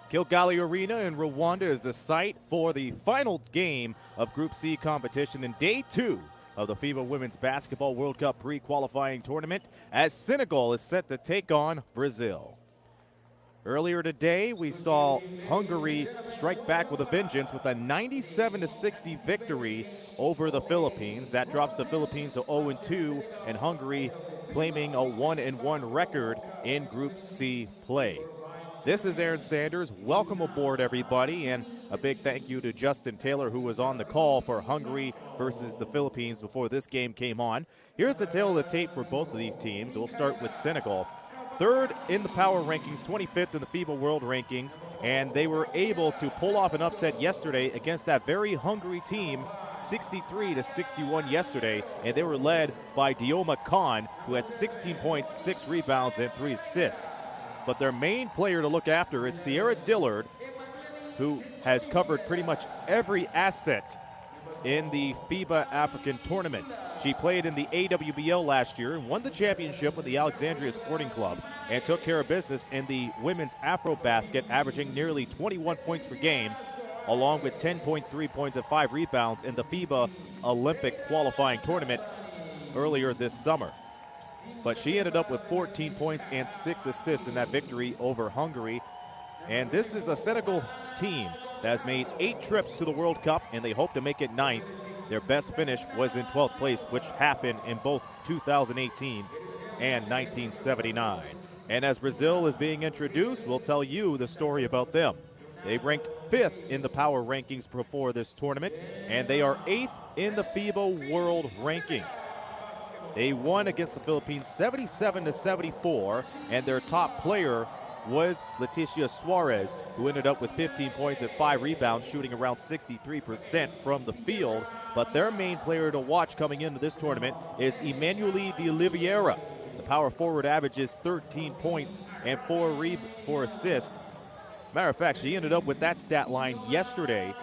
Kigali Arena in Rwanda is the site for the final game of Group C competition in day 2 of the FIBA Women's Basketball World Cup pre-qualifying tournament as Senegal is set to take on Brazil. Earlier today, we saw Hungary strike back with a vengeance with a 97-60 victory over the Philippines. That drops the Philippines to 0-2, and Hungary claiming a 1-1 record in Group C play. This is Aaron Sanders. Welcome aboard, everybody, and a big thank you to Justin Taylor, who was on the call for Hungary versus the Philippines before this game came on. Here's the tail of the tape for both of these teams. We'll start with Senegal. 3rd in the power rankings, 25th in the FIBA World Rankings, and they were able to pull off an upset yesterday against that very Hungary team, 63-61 yesterday, and they were led by Dioma Khan, who had 16 points, 6 rebounds, and 3 assists. But their main player to look after is Sierra Dillard, who has covered pretty much every asset in the FIBA African tournament. She played in the AWBL last year and won the championship with the Alexandria Sporting Club and took care of business in the women's Afrobasket, averaging nearly 21 points per game, along with 10.3 points and 5 rebounds in the FIBA Olympic qualifying tournament earlier this summer. But she ended up with 14 points and 6 assists in that victory over Hungary. And this is a Senegal team that has made 8 trips to the World Cup, and they hope to make it 9th. Their best finish was in 12th place, which happened in both 2018 and 1979. And as Brazil is being introduced, we'll tell you the story about them. They ranked 5th in the power rankings before this tournament, and they are 8th in the FIBA World Rankings. They won against the Philippines 77-74, and their top player was Leticia Suarez, who ended up with 15 points and 5 rebounds, shooting around 63% from the field. But their main player to watch coming into this tournament is Emanuele de Oliveira. The power forward averages 13 points and 4 assists. Matter of fact, she ended up with that stat line yesterday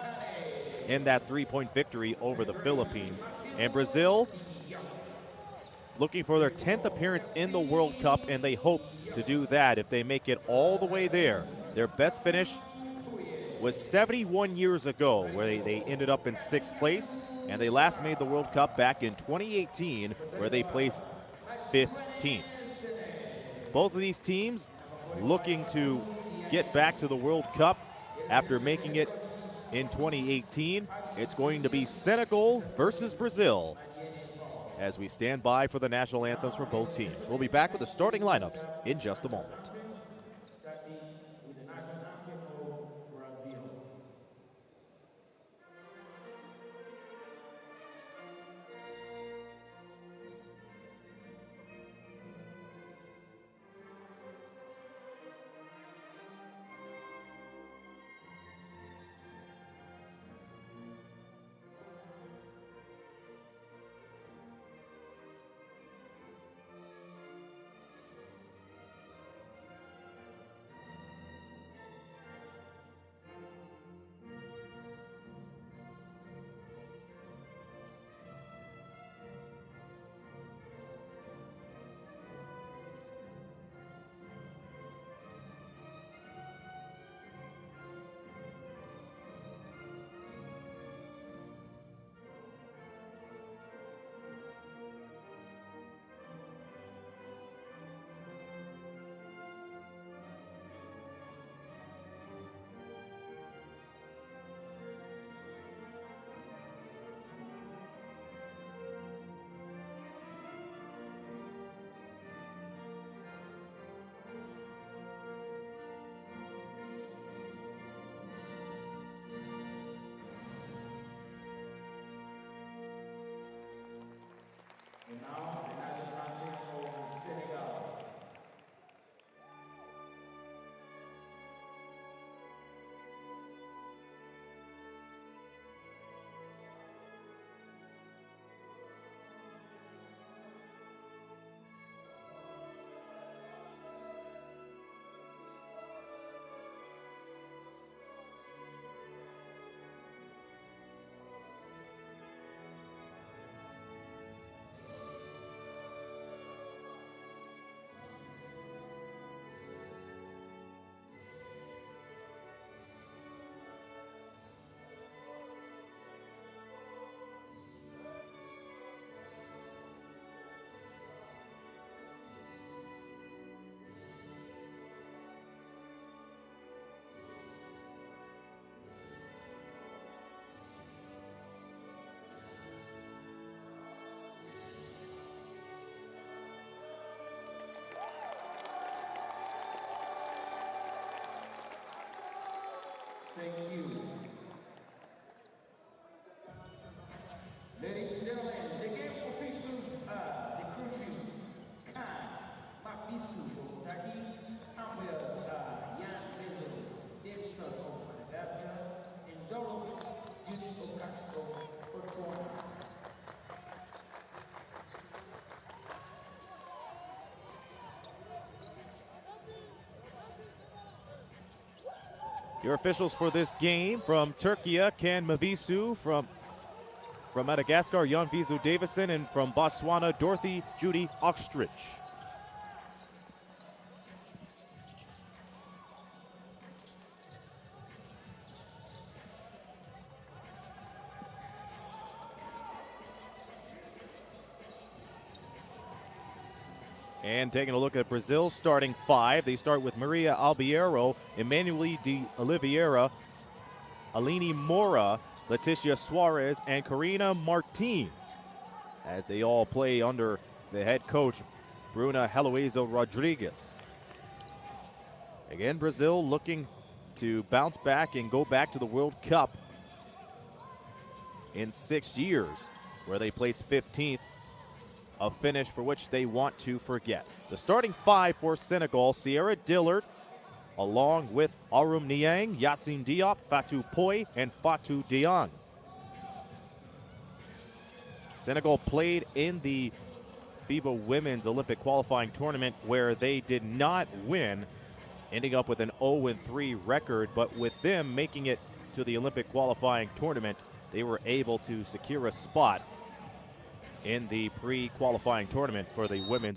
in that 3-point victory over the Philippines. And Brazil looking for their 10th appearance in the World Cup, and they hope to do that if they make it all the way there. Their best finish was 71 years ago, where they ended up in 6th place, and they last made the World Cup back in 2018, where they placed 15th. Both of these teams looking to get back to the World Cup after making it in 2018. It's going to be Senegal versus Brazil as we stand by for the national anthems for both teams. We'll be back with the starting lineups in just a moment. Thank you. Ladies and gentlemen, the game officials are the crew chief, Khan, Mabisu of Turkey, umpires Jan Bezel, Davidson of Madagascar, and Doroth Judy Okash of Botswana. Your officials for this game from Turkey, Can Mavisu, from Madagascar, Jan Vizu Davison, and from Botswana, Dorothy Judy Oxtrich. And taking a look at Brazil's starting five, they start with Maria Albiero, Emanuele de Oliveira, Aline Mora, Leticia Suarez, and Karina Martins, as they all play under the head coach, Bruna Heloísa Rodrigues. Again, Brazil looking to bounce back and go back to the World Cup in 6 years, where they placed 15th, a finish for which they want to forget. The starting five for Senegal: Sierra Dillard, along with Arum Niang, Yacine Diop, Fatou Poy, and Fatou Diang. Senegal played in the FIBA Women's Olympic qualifying tournament, where they did not win, ending up with an 0-3 record, but with them making it to the Olympic qualifying tournament, they were able to secure a spot in the pre-qualifying tournament for the women's.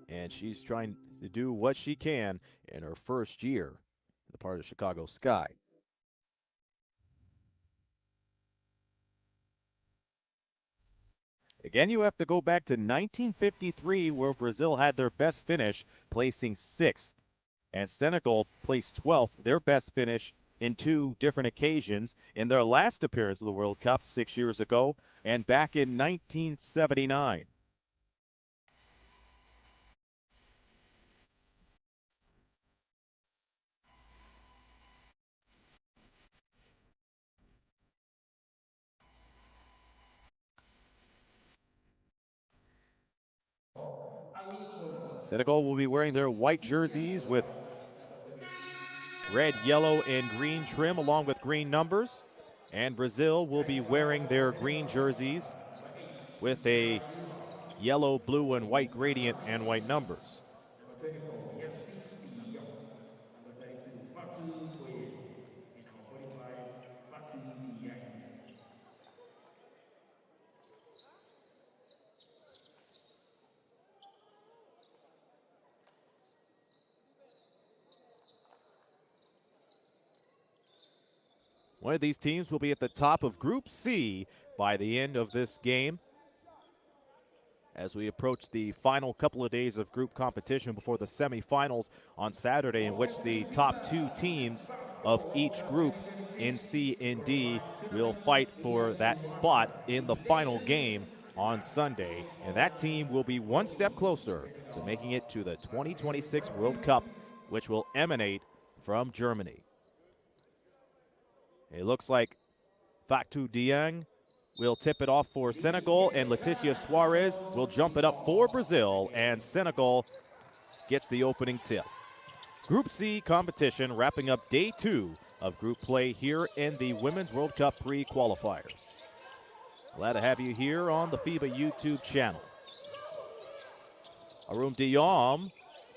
And she's trying to do what she can in her first year in the part of Chicago Sky. Again, you have to go back to 1953, where Brazil had their best finish, placing 6th. And Senegal placed 12th, their best finish in 2 different occasions, in their last appearance of the World Cup 6 years ago and back in 1979. Senegal will be wearing their white jerseys with red, yellow, and green trim along with green numbers. And Brazil will be wearing their green jerseys with a yellow, blue, and white gradient and white numbers. Number 24, Yacine Diop. Number 32, Fatou Poye. And number 45, Fatou Diang. One of these teams will be at the top of Group C by the end of this game, as we approach the final couple of days of group competition before the semifinals on Saturday, in which the top 2 teams of each group in C and D will fight for that spot in the final game on Sunday. And that team will be one step closer to making it to the 2026 World Cup, which will emanate from Germany. It looks like Fatou Dieng will tip it off for Senegal, and Leticia Suarez will jump it up for Brazil, and Senegal gets the opening tip. Group C competition wrapping up day 2 of group play here in the Women's World Cup pre-qualifiers. Glad to have you here on the FIBA YouTube channel. Arum Diom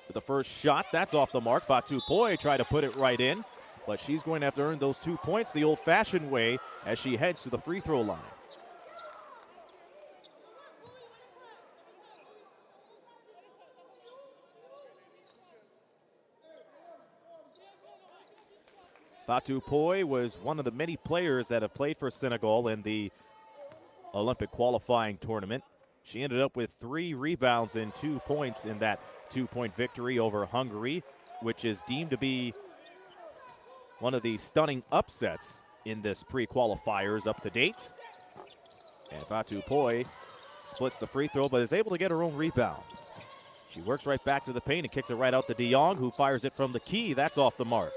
with the first shot. That's off the mark. Fatou Poy tried to put it right in, but she's going to have to earn those 2 points the old-fashioned way as she heads to the free throw line. Fatou Poy was one of the many players that have played for Senegal in the Olympic qualifying tournament. She ended up with 3 rebounds and 2 points in that 2-point victory over Hungary, which is deemed to be one of the stunning upsets in this pre-qualifiers up to date. And Fatou Poy splits the free throw, but is able to get her own rebound. She works right back to the paint and kicks it right out to De Jong, who fires it from the key. That's off the mark.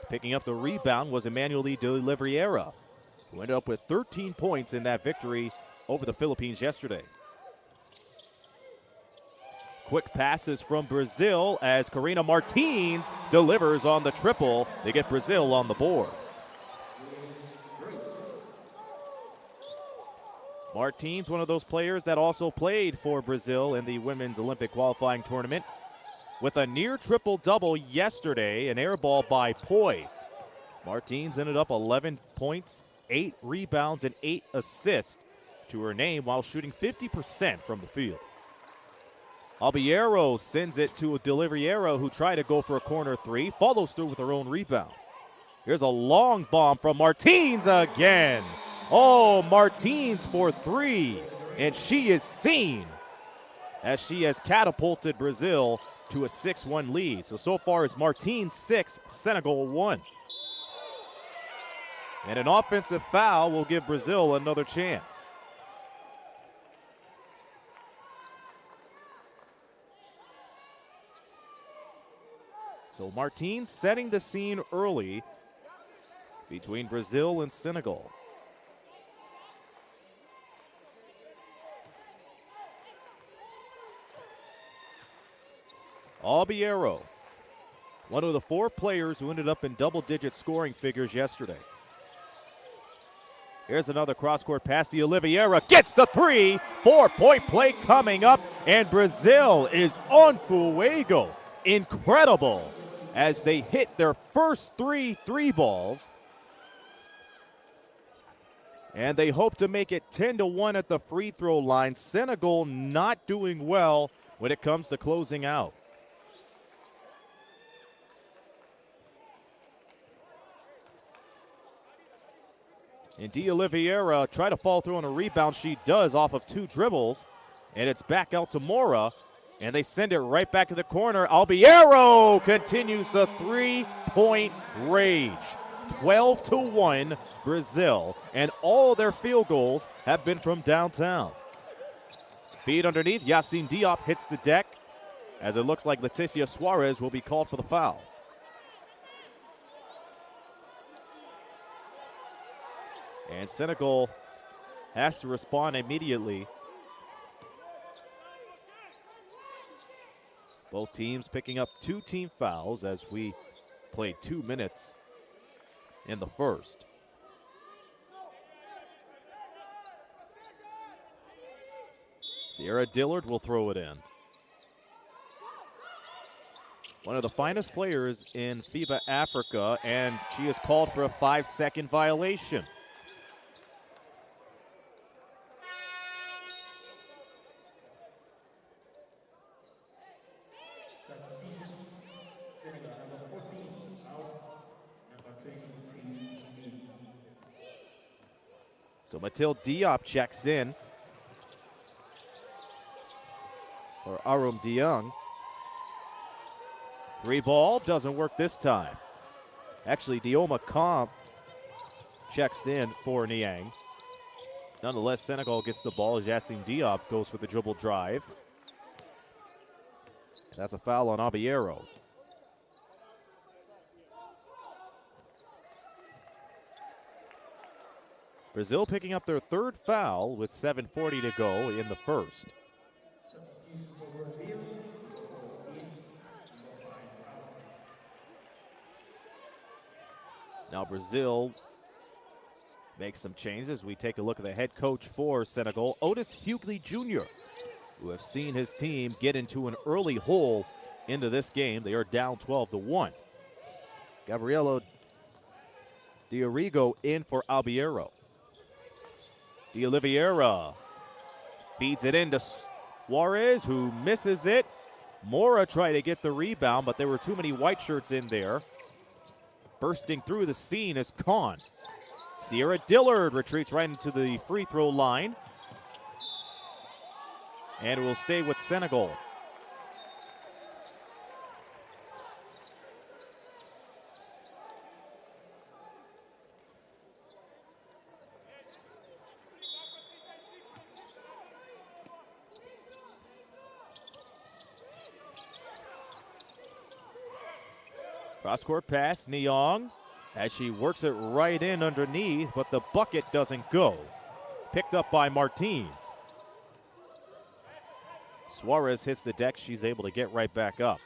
Picking up the rebound was Emmanuel de Oliveira, who ended up with 13 points in that victory over the Philippines yesterday. Quick passes from Brazil as Karina Martins delivers on the triple. They get Brazil on the board. Martins, one of those players that also played for Brazil in the women's Olympic qualifying tournament, with a near triple-double yesterday, an air ball by Poy. Martins ended up 11 points, 8 rebounds, and 8 assists to her name while shooting 50% from the field. Albiero sends it to De Oliveira, who tried to go for a corner 3, follows through with her own rebound. Here's a long bomb from Martins again. Oh, Martins for 3, and she is seen as she has catapulted Brazil to a 6-1 lead. So far it's Martins 6, Senegal 1. And an offensive foul will give Brazil another chance. So Martins setting the scene early between Brazil and Senegal. Albiero, one of the 4 players who ended up in double-digit scoring figures yesterday. Here's another cross-court pass. De Oliveira gets the 3. 4-point play coming up, and Brazil is on fuego. Incredible as they hit their first 3 balls. And they hope to make it 10-1 at the free throw line. Senegal not doing well when it comes to closing out. And De Oliveira try to fall through on a rebound. She does off of 2 dribbles. And it's back out to Mora. And they send it right back to the corner. Albiero continues the 3-point rage. 12-1 Brazil. And all their field goals have been from downtown. Feed underneath. Yacine Diop hits the deck, as it looks like Leticia Suarez will be called for the foul. And Senegal has to respond immediately. Both teams picking up 2 team fouls as we played 2 minutes in the first. Sierra Dillard will throw it in. One of the finest players in FIBA Africa, and she is called for a 5-second violation. So Mathilde Diop checks in for Arum Dieng. 3 ball doesn't work this time. Actually, Dioma Kamp checks in for Niang. Nonetheless, Senegal gets the ball as Yacine Diop goes for the dribble drive. That's a foul on Albiero. Brazil picking up their 3rd foul with 7:40 to go in the first. Now Brazil makes some changes. We take a look at the head coach for Senegal, Otis Hughley Jr., who have seen his team get into an early hole into this game. They are down 12-1. Gabrielo Diorigo in for Albiero. De Oliveira feeds it into Suarez, who misses it. Mora tried to get the rebound, but there were too many white shirts in there. Bursting through the scene is Khan. Sierra Dillard retreats right into the free throw line. And it will stay with Senegal. Cross-court pass, Nyong, as she works it right in underneath, but the bucket doesn't go. Picked up by Martins. Suarez hits the deck. She's able to get right back up.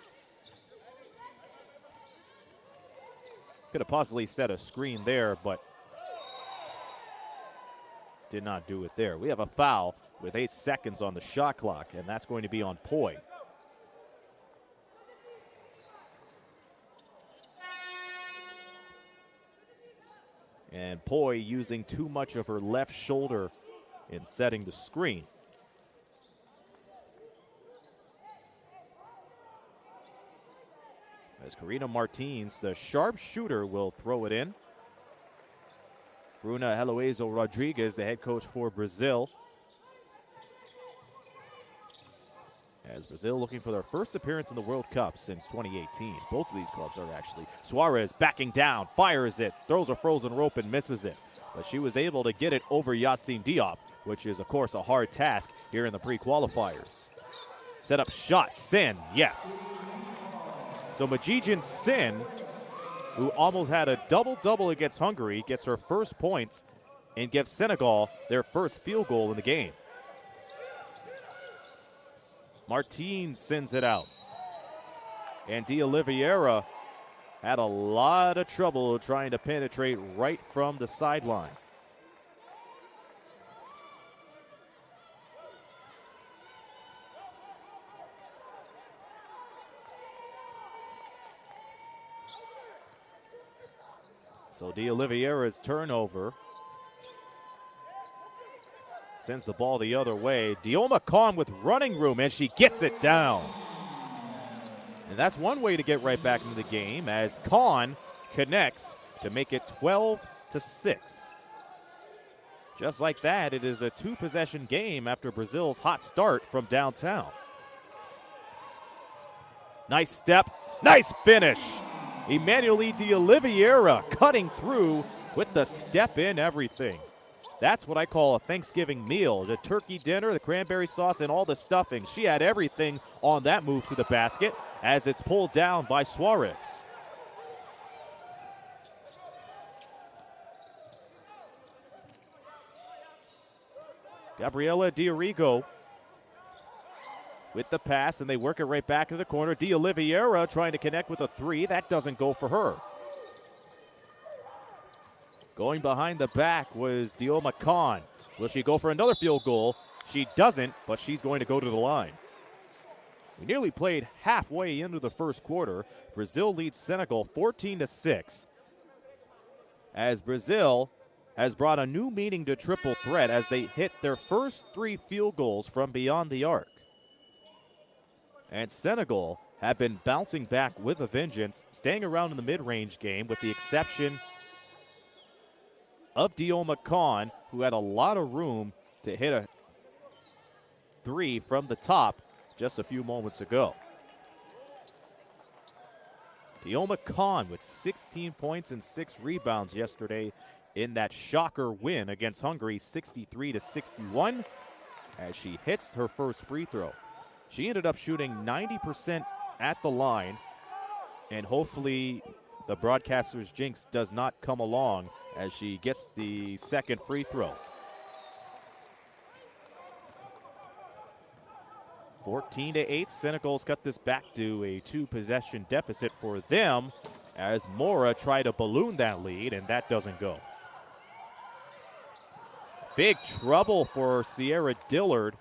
Could have possibly set a screen there, but did not do it there. We have a foul with 8 seconds on the shot clock, and that's going to be on Poi. And Poi using too much of her left shoulder in setting the screen. As Karina Martins, the sharpshooter, will throw it in. Bruna Heloiso Rodriguez, the head coach for Brazil. As Brazil looking for their first appearance in the World Cup since 2018. Both of these clubs are actually. Suarez backing down, fires it, throws a frozen rope and misses it. But she was able to get it over Yassine Diop, which is, of course, a hard task here in the pre-qualifiers. Set up shot, Sin, yes. So Majijin Sin, who almost had a double-double against Hungary, gets her first points and gives Senegal their first field goal in the game. Martins sends it out. And D'Oliveira had a lot of trouble trying to penetrate right from the sideline. So D'Oliveira's turnover sends the ball the other way. Dioma Khan with running room, and she gets it down. And that's one way to get right back into the game as Khan connects to make it 12-6. Just like that, it is a 2-possession game after Brazil's hot start from downtown. Nice step, nice finish. Emmanuel D'Oliveira cutting through with the step in everything. That's what I call a Thanksgiving meal. The turkey dinner, the cranberry sauce, and all the stuffing. She had everything on that move to the basket as it's pulled down by Suarez. Gabriela Diorigo with the pass, and they work it right back into the corner. D'Oliveira trying to connect with a three. That doesn't go for her. Going behind the back was Dioma Khan. Will she go for another field goal? She doesn't, but she's going to go to the line. We nearly played halfway into the first quarter. Brazil leads Senegal 14-6. As Brazil has brought a new meaning to triple threat as they hit their first 3 field goals from beyond the arc. And Senegal have been bouncing back with a vengeance, staying around in the mid-range game with the exception of Dioma Khan, who had a lot of room to hit a 3 from the top just a few moments ago. Dioma Khan with 16 points and 6 rebounds yesterday in that shocker win against Hungary, 63-61, as she hits her first free throw. She ended up shooting 90% at the line, and hopefully the broadcaster's jinx does not come along as she gets the second free throw. 14-8, Senegal's cut this back to a 2-possession deficit for them as Mora tried to balloon that lead, and that doesn't go. Big trouble for Sierra Dillard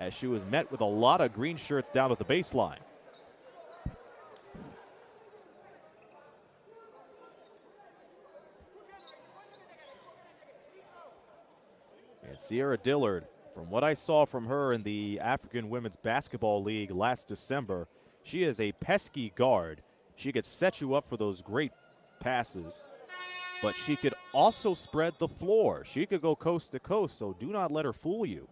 as she was met with a lot of green shirts down at the baseline. And Sierra Dillard, from what I saw from her in the African Women's Basketball League last December, she is a pesky guard. She could set you up for those great passes, but she could also spread the floor. She could go coast to coast, so do not let her fool you.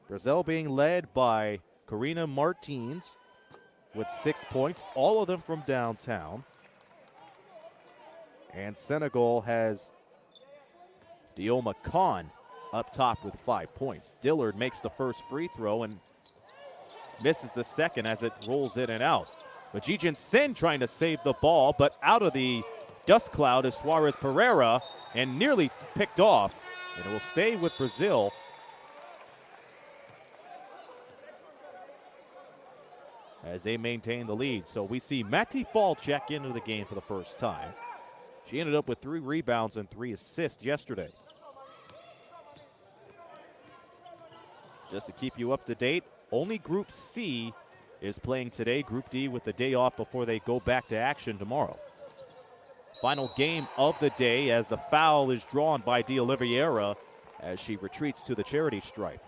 Brazil being led by Karina Martins with 6 points, all of them from downtown. And Senegal has Dioma Khan up top with 5 points. Dillard makes the first free throw and misses the second as it rolls in and out. Majijin Sin trying to save the ball, but out of the dust cloud is Suarez Pereira and nearly picked off. And it will stay with Brazil. As they maintain the lead. So we see Mati Fall check into the game for the first time. She ended up with 3 rebounds and 3 assists yesterday. Just to keep you up to date, only Group C is playing today. Group D with the day off before they go back to action tomorrow. Final game of the day as the foul is drawn by De Oliveira as she retreats to the charity stripe.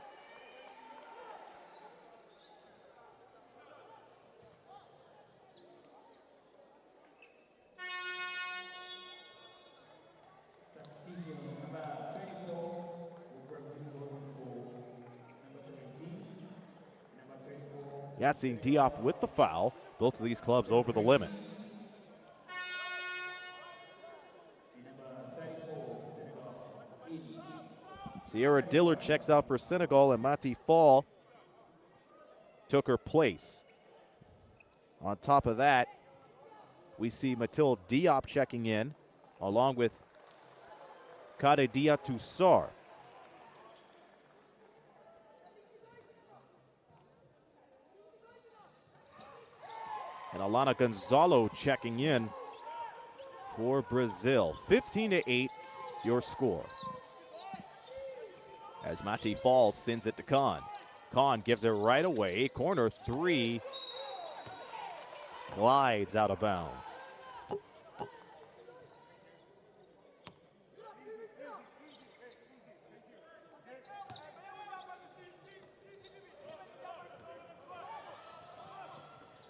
Yassine Diop with the foul. Both of these clubs over the limit. Sierra Dillard checks out for Senegal, and Mati Fall took her place. On top of that, we see Mathilde Diop checking in, along with Kade Diatou Sarr. And Alana Gonzalo checking in for Brazil. 15-8, your score. As Mati Fall sends it to Khan. Khan gives it right away. Corner 3 glides out of bounds.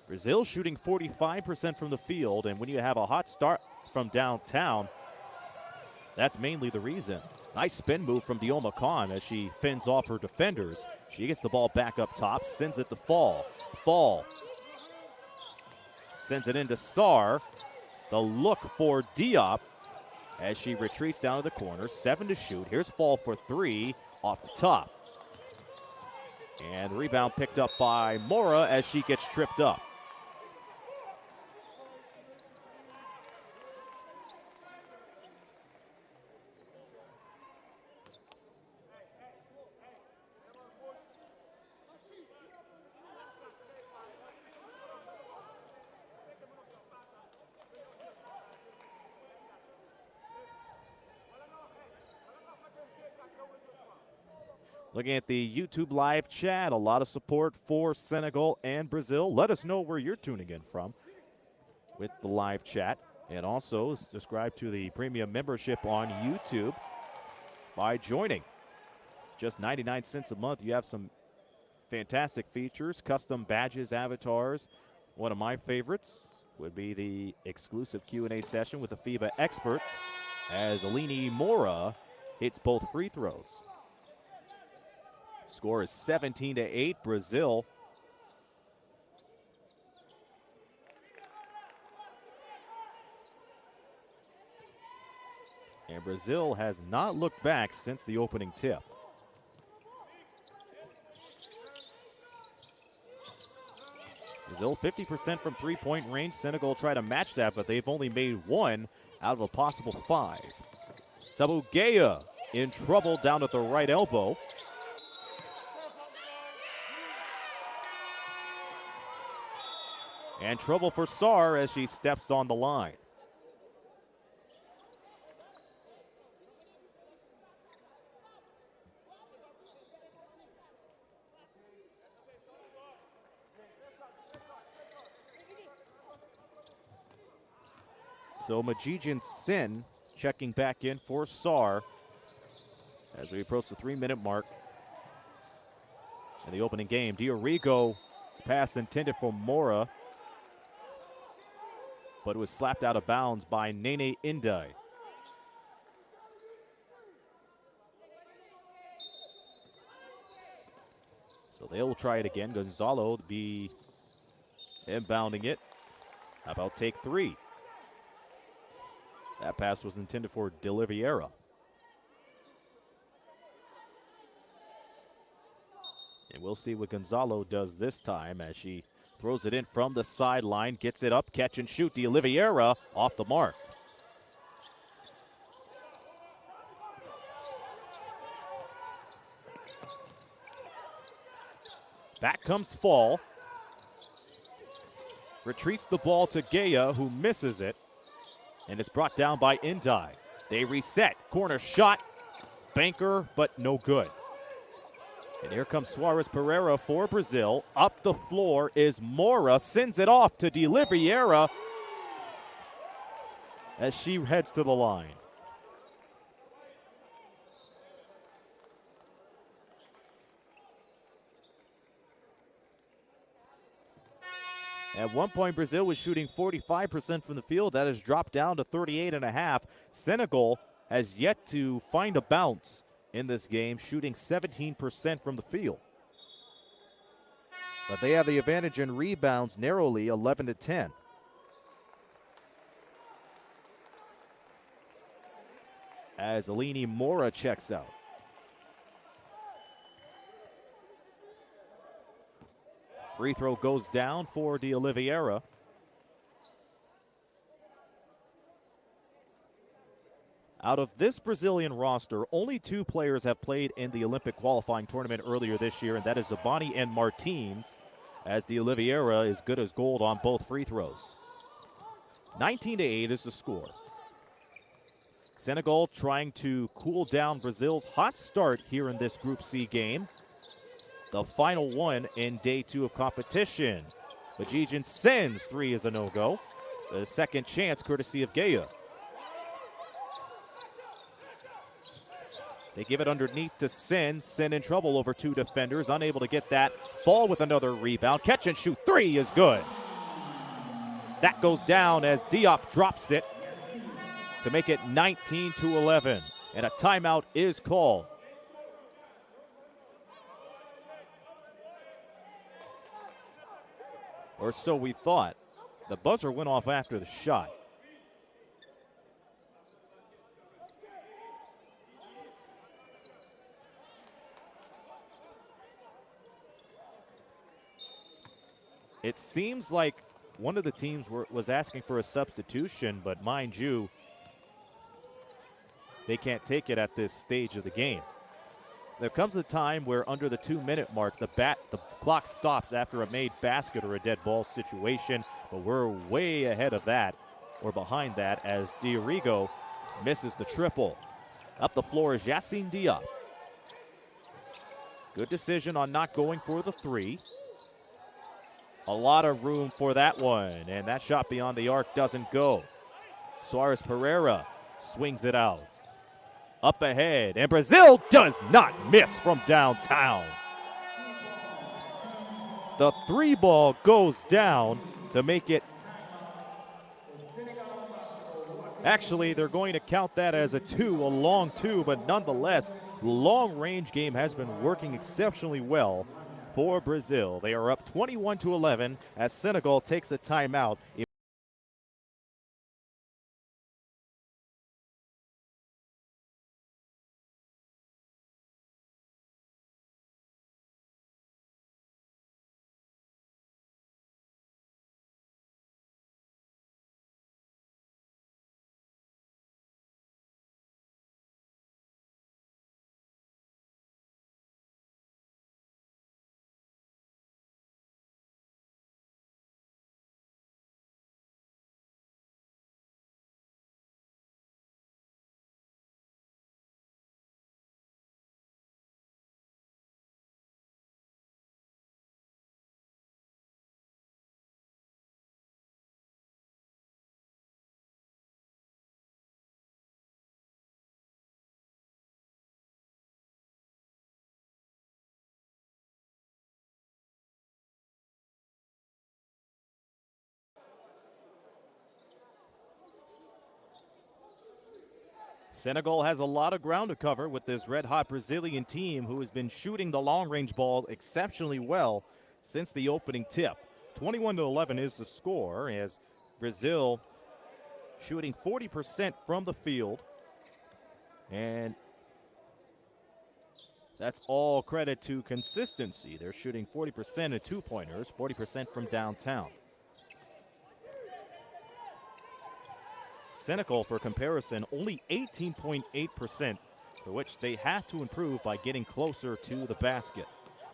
Brazil shooting 45% from the field, and when you have a hot start from downtown, that's mainly the reason. Nice spin move from Dioma Khan as she fends off her defenders. She gets the ball back up top, sends it to Fall. Fall sends it into Sarr. The look for Diop as she retreats down to the corner. 7 to shoot. Here's Fall for 3 off the top. And rebound picked up by Mora as she gets tripped up. Looking at the YouTube live chat, a lot of support for Senegal and Brazil. Let us know where you're tuning in from with the live chat. And also subscribe to the premium membership on YouTube by joining. Just 99 cents a month. You have some fantastic features, custom badges, avatars. One of my favorites would be the exclusive Q&A session with the FIBA experts as Alini Mora hits both free throws. Score is 17-8, Brazil. And Brazil has not looked back since the opening tip. Brazil 50% from three-point range. Senegal try to match that, but they've only made 1 out of a possible 5. Sabugeya in trouble down at the right elbow. And trouble for Sarr as she steps on the line. So Majijin Sin checking back in for Sarr as we approach the 3-minute mark in the opening game. Diorigo's pass intended for Mora. but it was slapped out of bounds by Nene Indai. So they will try it again. Gonzalo be inbounding it. How about take three? That pass was intended for De Oliveira. And we'll see what Gonzalo does this time as she throws it in from the sideline, gets it up, catch and shoot. De Oliveira off the mark. Back comes Fall. Retreats the ball to Gaya, who misses it. And it's brought down by Indai. They reset. Corner shot. Banker, but no good. And here comes Suarez Pereira for Brazil. Up the floor is Mora. Sends it off to De Oliveira as she heads to the line. At one point, Brazil was shooting 45% from the field. That has dropped down to 38.5%. Senegal has yet to find a bounce in this game, shooting 17% from the field. But they have the advantage in rebounds narrowly, 11-10. As Eleni Mora checks out. Free throw goes down for De Oliveira. Out of this Brazilian roster, only two players have played in the Olympic qualifying tournament earlier this year, and that is Zabani and Martins, as De Oliveira is good as gold on both free throws. 19-8 is the score. Senegal trying to cool down Brazil's hot start here in this Group C game. The final one in day two of competition. Majijan sends three is a no-go. The second chance courtesy of Gaya. They give it underneath to Sen. Sen in trouble over two defenders, unable to get that. Fall with another rebound. Catch and shoot three is good. That goes down as Diop drops it to make it 19-11. And a timeout is called. Or so we thought. The buzzer went off after the shot. It seems like one of the teams was asking for a substitution, but mind you, they can't take it at this stage of the game. There comes a time where under the 2-minute mark, the clock stops after a made basket or a dead ball situation, but we're way ahead of that, or behind that, as Diorigo misses the triple. Up the floor is Yassine Diop. Good decision on not going for the three. A lot of room for that one, and that shot beyond the arc doesn't go. Suarez Pereira swings it out. Up ahead, and Brazil does not miss from downtown. The three ball goes down to make it. Actually, they're going to count that as a long two, but nonetheless, long range game has been working exceptionally well for Brazil. They are up 21-11 as Senegal takes a timeout. Senegal has a lot of ground to cover with this red-hot Brazilian team who has been shooting the long-range ball exceptionally well since the opening tip. 21-11 is the score as Brazil shooting 40% from the field. And that's all credit to consistency. They're shooting 40% of two-pointers, 40% from downtown. Senegal, for comparison, only 18.8%, for which they have to improve by getting closer to the basket.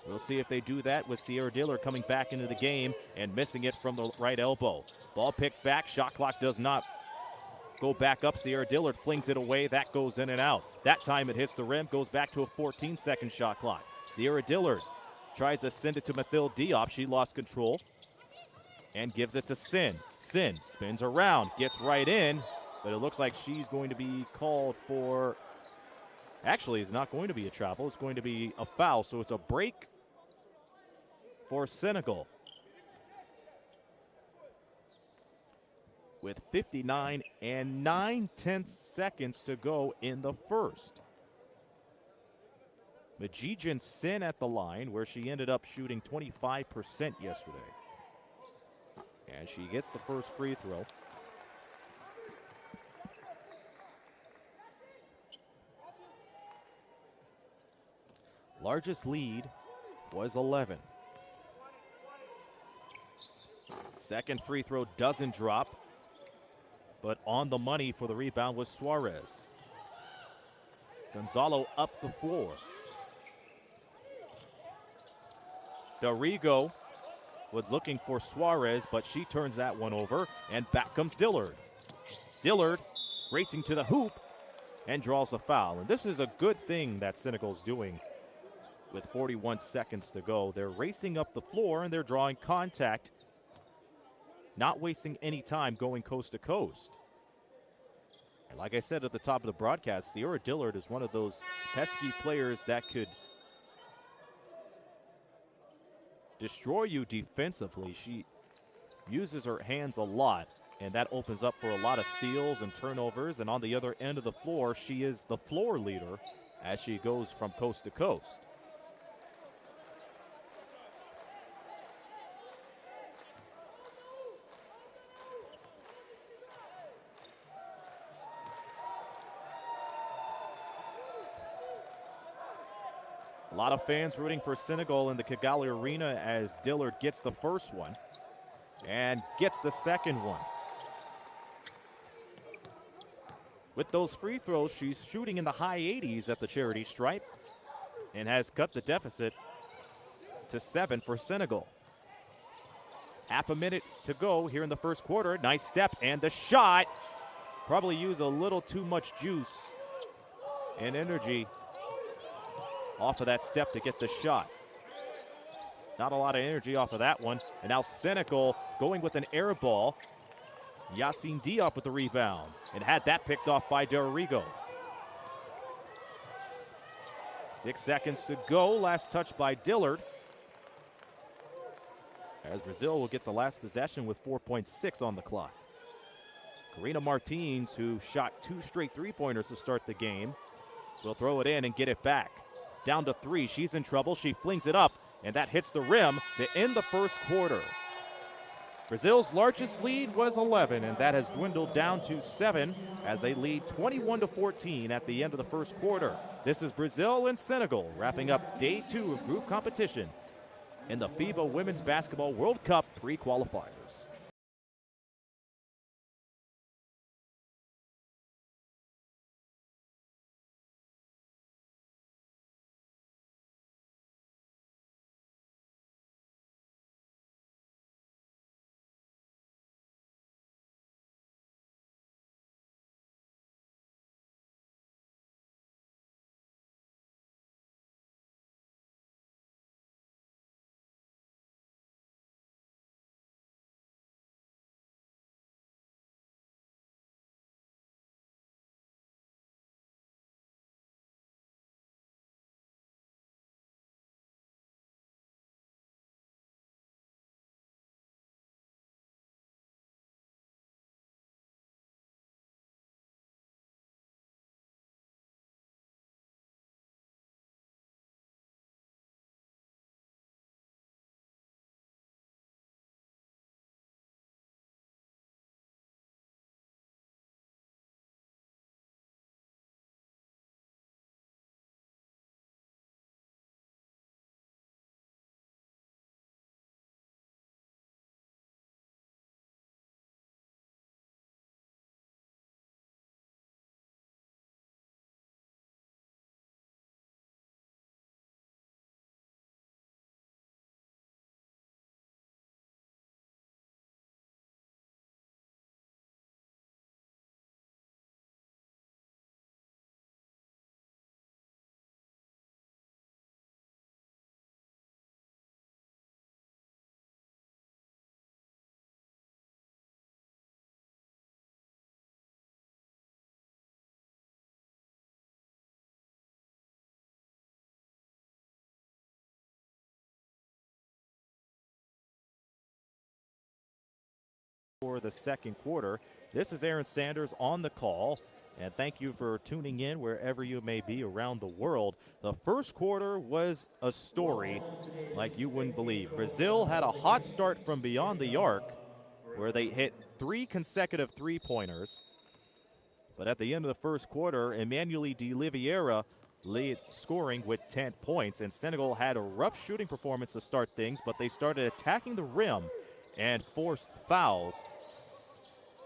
We'll see if they do that with Sierra Dillard coming back into the game and missing it from the right elbow. Ball picked back, shot clock does not go back up. Sierra Dillard flings it away, that goes in and out. That time it hits the rim, goes back to a 14-second shot clock. Sierra Dillard tries to send it to Mathilde Diop, she lost control and gives it to Sin. Sin spins around, gets right in, but it looks like she's going to be called for, actually it's not going to be a travel, it's going to be a foul, so it's a break for Senegal. With 59 and 9/10 seconds to go in the first. Majidjan Sin at the line, where she ended up shooting 25% yesterday. And she gets the first free throw. Largest lead was 11. Second free throw doesn't drop, but on the money for the rebound was Suarez. Gonzalo up the floor. Dorigo was looking for Suarez, but she turns that one over, and back comes Dillard. Dillard racing to the hoop and draws a foul. And this is a good thing that Senegal's doing with 41 seconds to go. They're racing up the floor and they're drawing contact, not wasting any time going coast to coast. And like I said at the top of the broadcast, Sierra Dillard is one of those pesky players that could destroy you defensively. She uses her hands a lot, and that opens up for a lot of steals and turnovers. And on the other end of the floor, she is the floor leader as she goes from coast to coast. A lot of fans rooting for Senegal in the Kigali Arena as Dillard gets the first one and gets the second one. With those free throws, she's shooting in the high 80s at the charity stripe and has cut the deficit to 7 for Senegal. Half a minute to go here in the first quarter. Nice step and the shot. Probably use a little too much juice and energy off of that step to get the shot. Not a lot of energy off of that one. And now Senegal going with an air ball. Yacine Diop with the rebound and had that picked off by Dorigo. 6 seconds to go. Last touch by Dillard. As Brazil will get the last possession with 4.6 on the clock. Karina Martins, who shot 2 straight three-pointers to start the game, will throw it in and get it back. Down to 3, she's in trouble, she flings it up, and that hits the rim to end the first quarter. Brazil's largest lead was 11, and that has dwindled down to 7 as they lead 21-14 at the end of the first quarter. This is Brazil and Senegal wrapping up day 2 of group competition in the FIBA Women's Basketball World Cup pre-qualifiers. for the second quarter. This is Aaron Sanders on the call, and thank you for tuning in wherever you may be around the world. The first quarter was a story like you wouldn't believe. Brazil had a hot start from beyond the arc where they hit 3 consecutive three-pointers. But at the end of the first quarter, Emmanuel de Oliveira lead scoring with 10 points, and Senegal had a rough shooting performance to start things, but they started attacking the rim and forced fouls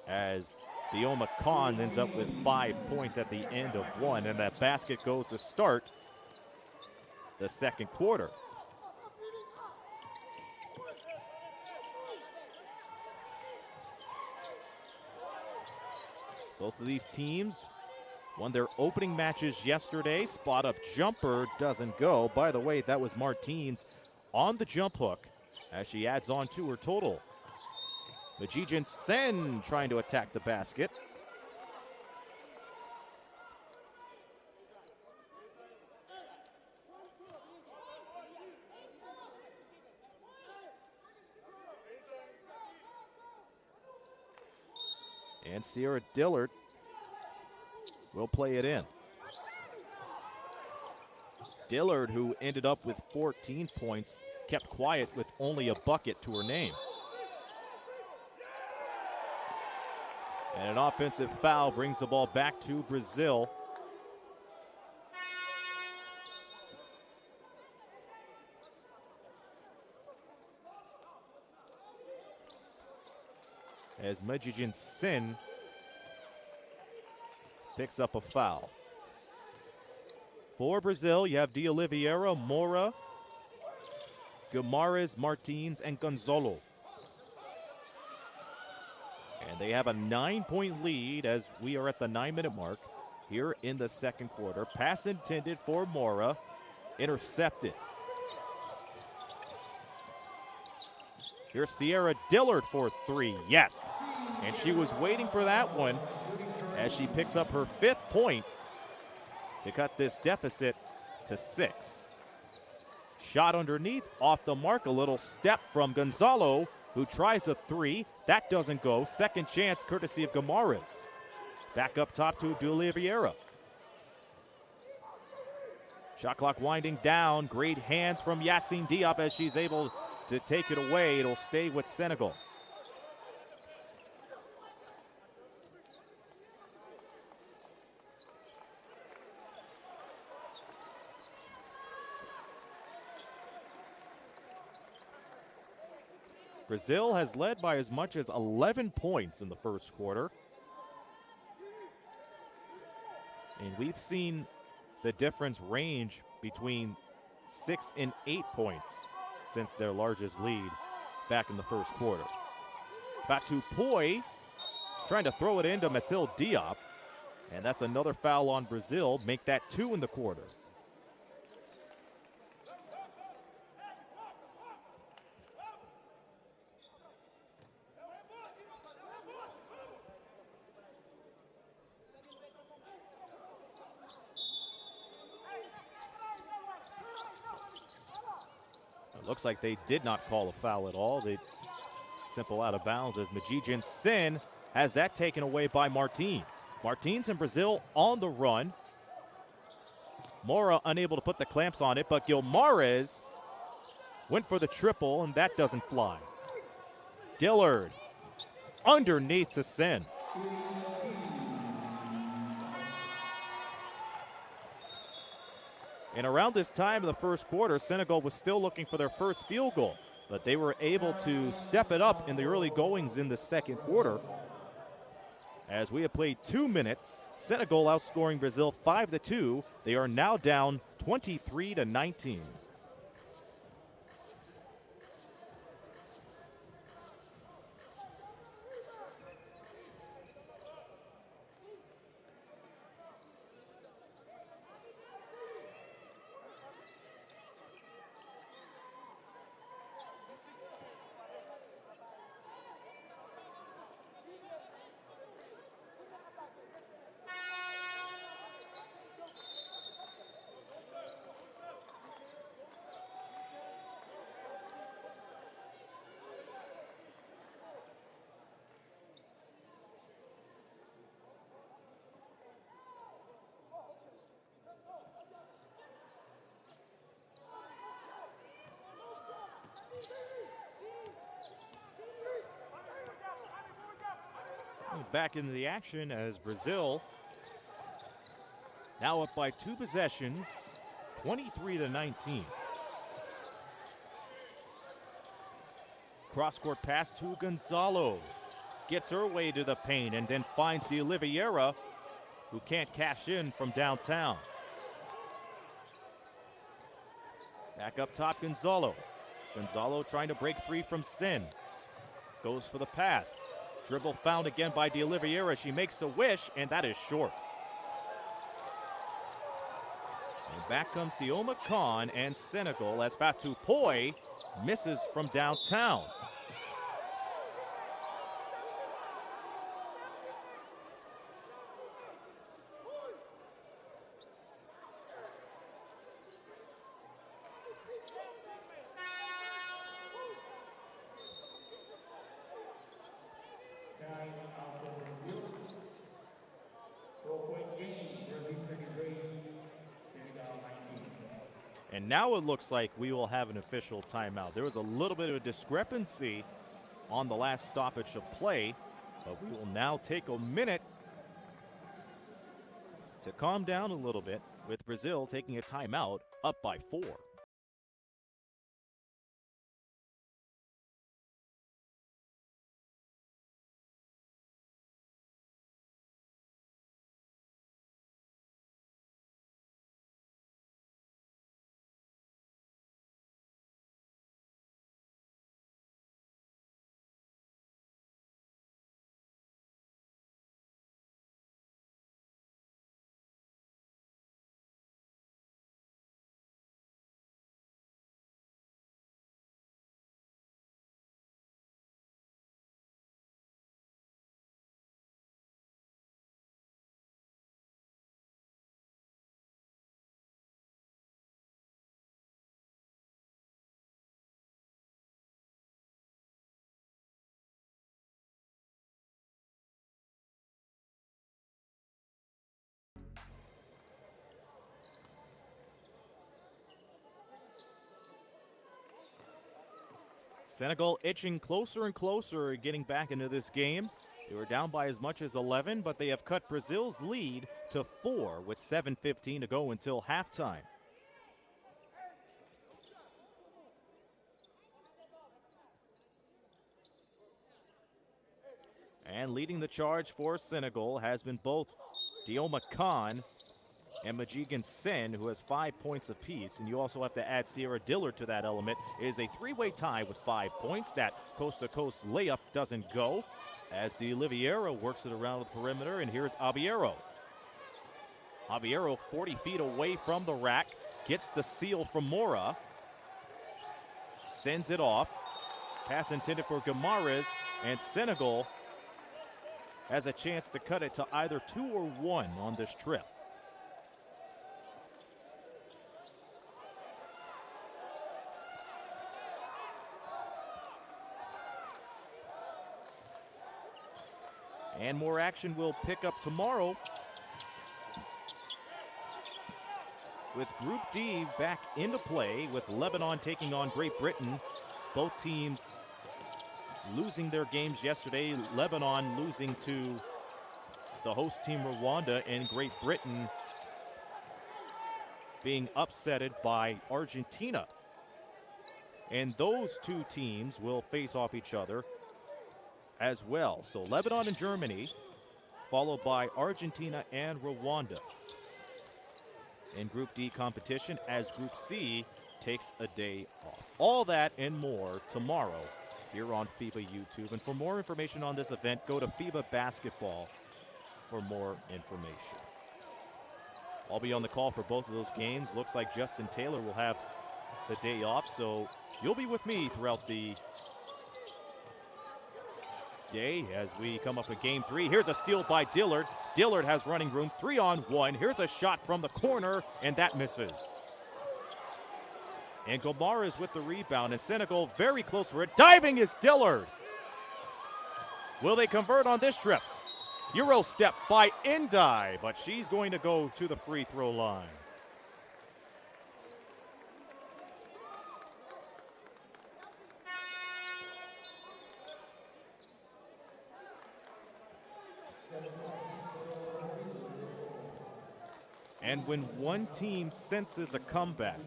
as Dioma Khan ends up with 5 points at the end of one, and that basket goes to start the second quarter. Both of these teams won their opening matches yesterday. Spot up jumper doesn't go. By the way, that was Martins on the jump hook as she adds on to her total. Majijin Sen trying to attack the basket. And Sierra Dillard will play it in. Dillard, who ended up with 14 points, kept quiet with only a bucket to her name. And an offensive foul brings the ball back to Brazil. As Majijin Sen picks up a foul. For Brazil, you have de Oliveira, Mora, Guimarães, Martins, and Gonzalo. And they have a 9-point lead as we are at the 9-minute mark here in the second quarter. Pass intended for Mora, intercepted. Here's Sierra Dillard for 3, yes. And she was waiting for that one as she picks up her 5th point to cut this deficit to 6. Shot underneath, off the mark, a little step from Gonzalo, who tries a 3. That doesn't go. Second chance courtesy of Guimarães. Back up top to de Oliveira. Shot clock winding down. Great hands from Yassine Diop as she's able to take it away. It'll stay with Senegal. Brazil has led by as much as 11 points in the first quarter. And we've seen the difference range between 6 and 8 points since their largest lead back in the first quarter. Fatou Poi trying to throw it into Mathilde Diop. And that's another foul on Brazil. Make that 2 in the quarter. Looks like they did not call a foul at all. They simple out of bounds as Majijin Sen has that taken away by Martins. Martins and Brazil on the run. Mora unable to put the clamps on it, but Guimarães went for the triple, and that doesn't fly. Dillard underneath to Sen. And around this time of the first quarter, Senegal was still looking for their first field goal, but they were able to step it up in the early goings in the second quarter. As we have played 2 minutes, Senegal outscoring Brazil 5-2. They are now down 23-19. Back into the action as Brazil now up by 2 possessions, 23-19. Cross-court pass to Gonzalo. Gets her way to the paint and then finds the Oliveira, who can't cash in from downtown. Back up top, Gonzalo. Gonzalo trying to break free from Sin. Goes for the pass. Dribble found again by De Oliveira. She makes a wish, and that is short. And back comes Dioma Khan and Senegal as Fatou Poy misses from downtown. Time out for Brazil. 4-point game. Brazil 23, Senegal 19. And now it looks like we will have an official timeout. There was a little bit of a discrepancy on the last stoppage of play, but we will now take a minute to calm down a little bit with Brazil taking a timeout up by 4. Senegal itching closer and closer, getting back into this game. They were down by as much as 11, but they have cut Brazil's lead to 4 with 7:15 to go until halftime. And leading the charge for Senegal has been both Dioma Khan and Majigan Sen, who has 5 points apiece. And you also have to add Sierra Dillard to that element. It is a 3-way tie with 5 points. That coast-to-coast layup doesn't go as De Oliveira works it around the perimeter. And here's Abiero. Abiero 40 feet away from the rack. Gets the seal from Mora. Sends it off. Pass intended for Gamares. And Senegal has a chance to cut it to either 2 or 1 on this trip. And more action will pick up tomorrow with Group D back into play with Lebanon taking on Great Britain. Both teams losing their games yesterday. Lebanon losing to the host team Rwanda, and Great Britain being upsetted by Argentina. And those two teams will face off each other as well. So Lebanon and Germany, followed by Argentina and Rwanda in Group D competition, as Group C takes a day off. All that and more tomorrow here on FIBA YouTube. And for more information on this event, go to FIBA Basketball for more information. I'll be on the call for both of those games. Looks like Justin Taylor will have the day off, so you'll be with me throughout the day as we come up with game 3. Here's a steal by Dillard. Dillard has running room, 3-on-1. Here's a shot from the corner, and that misses. And Gomar is with the rebound, and Senegal very close for it. Diving is Dillard. Will they convert on this trip? Euro step by Indai, but she's going to go to the free throw line. And when one team senses a comeback,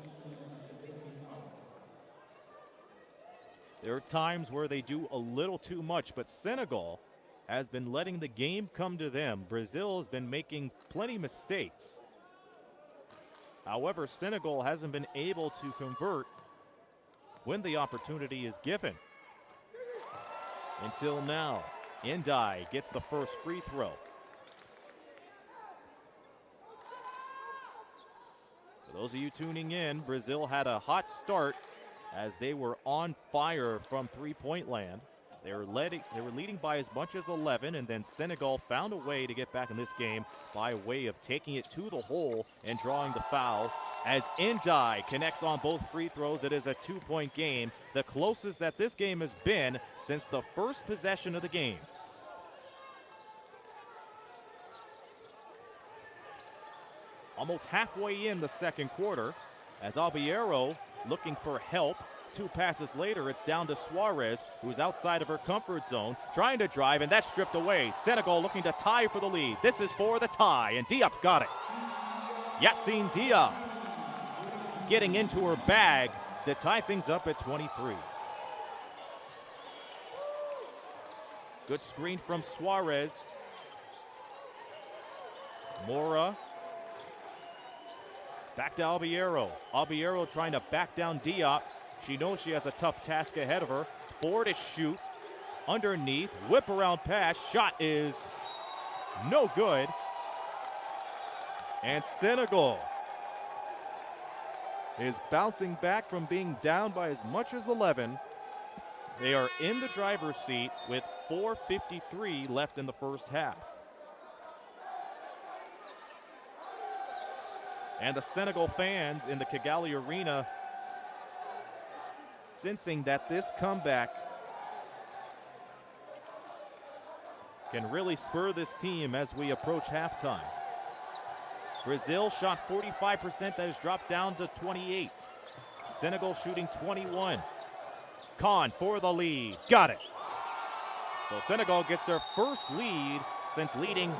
there are times where they do a little too much, but Senegal has been letting the game come to them. Brazil has been making plenty of mistakes. However, Senegal hasn't been able to convert when the opportunity is given. Until now, Ndai gets the first free throw. For those of you tuning in, Brazil had a hot start as they were on fire from three-point land. They were leading by as much as 11, and then Senegal found a way to get back in this game by way of taking it to the hole and drawing the foul. As Ndai connects on both free throws, it is a two-point game, the closest that this game has been since the first possession of the game. Almost halfway in the second quarter, as Albiero looking for help. Two passes later, it's down to Suarez, who's outside of her comfort zone, trying to drive, and that's stripped away. Senegal looking to tie for the lead. This is for the tie, and Diop got it. Yassine Diop getting into her bag to tie things up at 23. Good screen from Suarez. Mora. Back to Albiero. Albiero trying to back down Diop. She knows she has a tough task ahead of her. 4 to shoot. Underneath. Whip around pass. Shot is no good. And Senegal is bouncing back from being down by as much as 11. They are in the driver's seat with 4:53 left in the first half. And the Senegal fans in the Kigali Arena sensing that this comeback can really spur this team as we approach halftime. Brazil shot 45%, that has dropped down to 28. Senegal shooting 21. Khan for the lead, got it. So Senegal gets their first lead since leading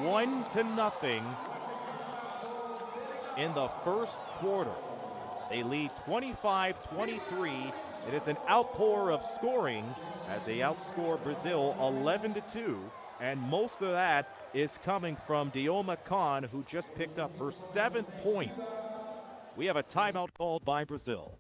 1-0 in the first quarter. They lead 25-23. It is an outpour of scoring as they outscore Brazil 11-2. And most of that is coming from Dioma Khan, who just picked up her 7th point. We have a timeout called by Brazil.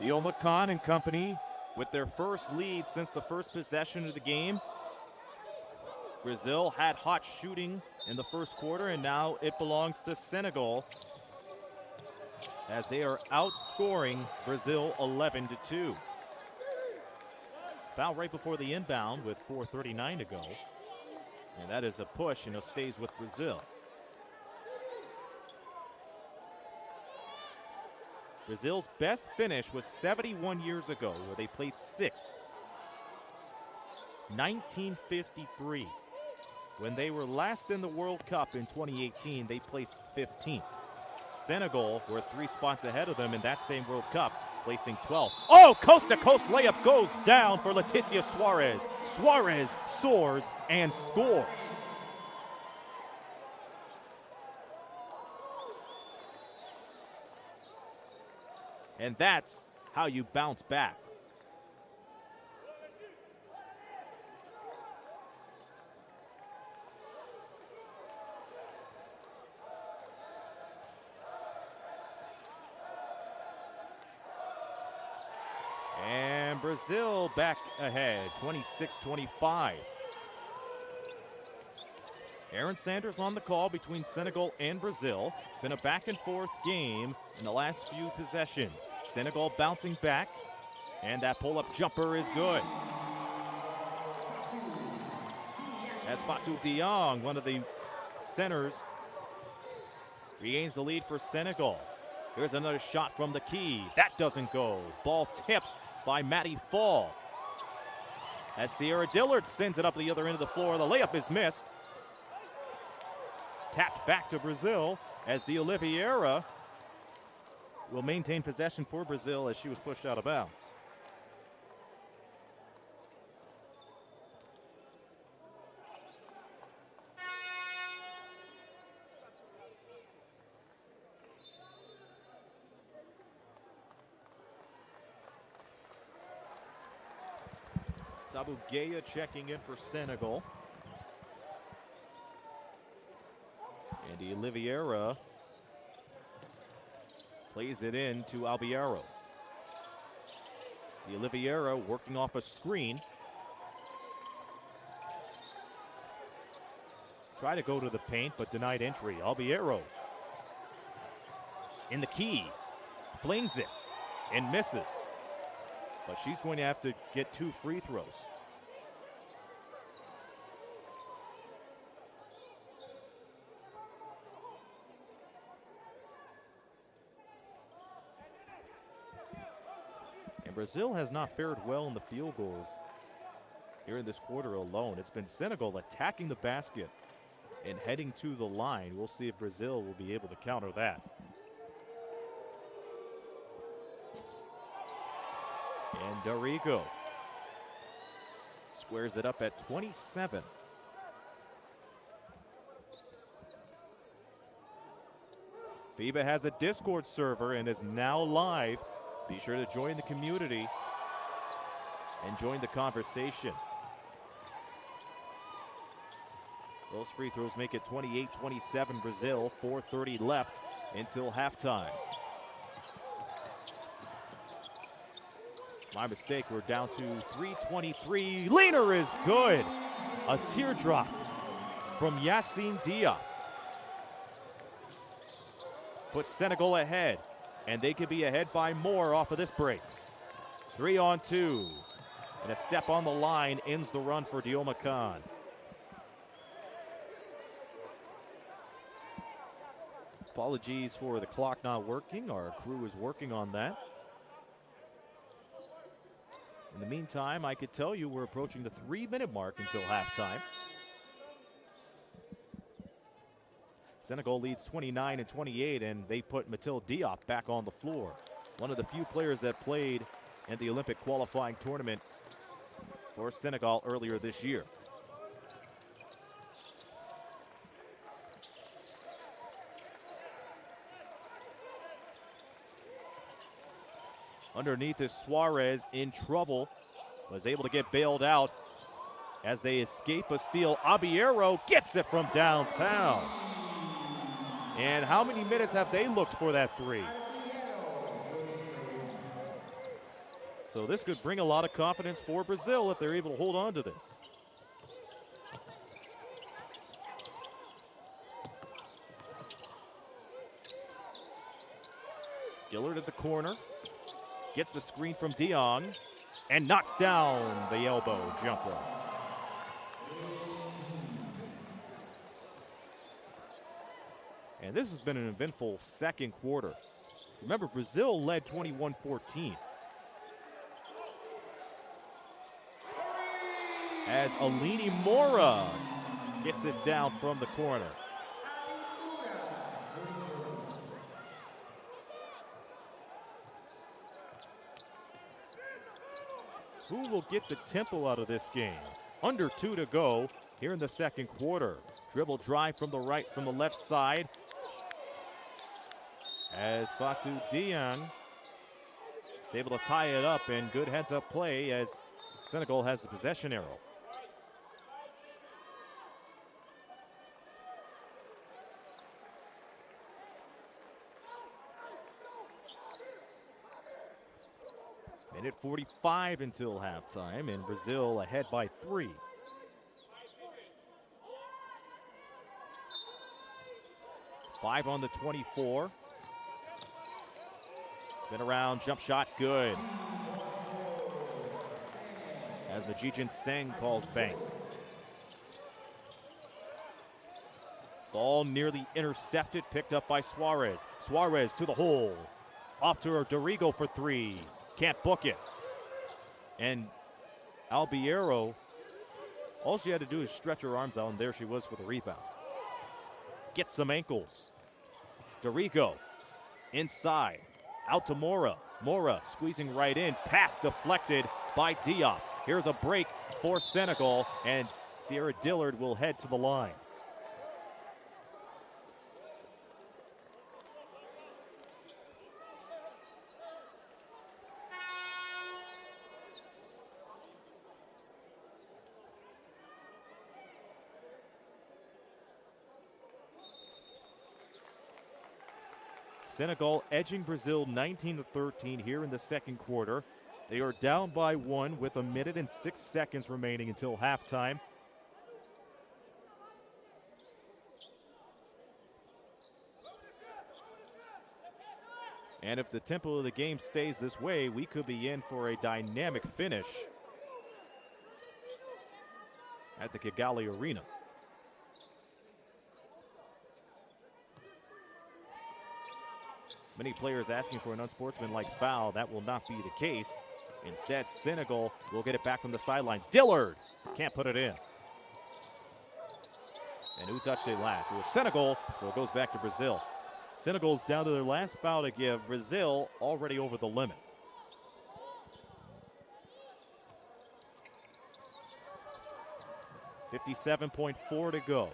Dioma Khan and company with their first lead since the first possession of the game. Brazil had hot shooting in the first quarter, and now it belongs to Senegal as they are outscoring Brazil 11-2. Foul right before the inbound with 4:39 to go. And that is a push, and it stays with Brazil. Brazil's best finish was 71 years ago, where they placed 6th. 1953. When they were last in the World Cup in 2018, they placed 15th. Senegal were 3 spots ahead of them in that same World Cup, placing 12th. Oh, coast-to-coast layup goes down for Leticia Suarez. Suarez soars and scores. And that's how you bounce back. Brazil back ahead, 26-25. Aaron Sanders on the call between Senegal and Brazil. It's been a back-and-forth game in the last few possessions. Senegal bouncing back, and that pull-up jumper is good. As Fatou Diong, one of the centers, regains the lead for Senegal. Here's another shot from the key. That doesn't go. Ball tipped by Maddie Fall. As Sierra Dillard sends it up the other end of the floor, the layup is missed. Tapped back to Brazil as the Oliveira will maintain possession for Brazil as she was pushed out of bounds. Sabu Gaya checking in for Senegal. And the Oliveira plays it in to Albiero. The Oliveira working off a screen. Try to go to the paint, but denied entry. Albiero in the key, flings it and misses. But she's going to have to get 2 free throws. And Brazil has not fared well in the field goals here in this quarter alone. It's been Senegal attacking the basket and heading to the line. We'll see if Brazil will be able to counter that. And Dorigo squares it up at 27. FIBA has a Discord server and is now live. Be sure to join the community and join the conversation. Those free throws make it 28-27 Brazil, 4:30 left until halftime. My mistake, we're down to 3:23. Leaner is good. A teardrop from Yassine Diop puts Senegal ahead, and they could be ahead by more off of this break. 3-on-2, and a step on the line ends the run for Dioma Khan. Apologies for the clock not working. Our crew is working on that. In the meantime, I could tell you we're approaching the 3-minute mark until halftime. Senegal leads 29-28, and they put Mathilde Diop back on the floor. One of the few players that played in the Olympic qualifying tournament for Senegal earlier this year. Underneath is Suarez in trouble. Was able to get bailed out as they escape a steal. Albiero gets it from downtown. And how many minutes have they looked for that three? So this could bring a lot of confidence for Brazil if they're able to hold on to this. Dillard at the corner. Gets the screen from Diong and knocks down the elbow jumper. And this has been an eventful second quarter. Remember, Brazil led 21-14. As Alini Mora gets it down from the corner. Who will get the tempo out of this game? Under 2 to go here in the second quarter. Dribble drive from the right, from the left side. As Fatou Diong is able to tie it up, and good heads-up play as Senegal has the possession arrow. Minute 45 until halftime, and Brazil ahead by 3. Five on the 24. Spin around, jump shot, good. As Majijin Seng calls bank. Ball nearly intercepted, picked up by Suarez. Suarez to the hole. Off to Dorigo for 3. Can't book it. And Albiero, all she had to do is stretch her arms out, and there she was for the rebound. Get some ankles. Dorigo inside. Out to Mora. Mora squeezing right in. Pass deflected by Diop. Here's a break for Senegal, and Sierra Dillard will head to the line. Senegal edging Brazil 19-13 here in the second quarter. They are down by 1 with 1 minute and 6 seconds remaining until halftime. And if the tempo of the game stays this way, we could be in for a dynamic finish at the Kigali Arena. Many players asking for an unsportsmanlike foul. That will not be the case. Instead, Senegal will get it back from the sidelines. Dillard can't put it in. And who touched it last? It was Senegal, so it goes back to Brazil. Senegal's down to their last foul to give. Brazil already over the limit. .54 to go.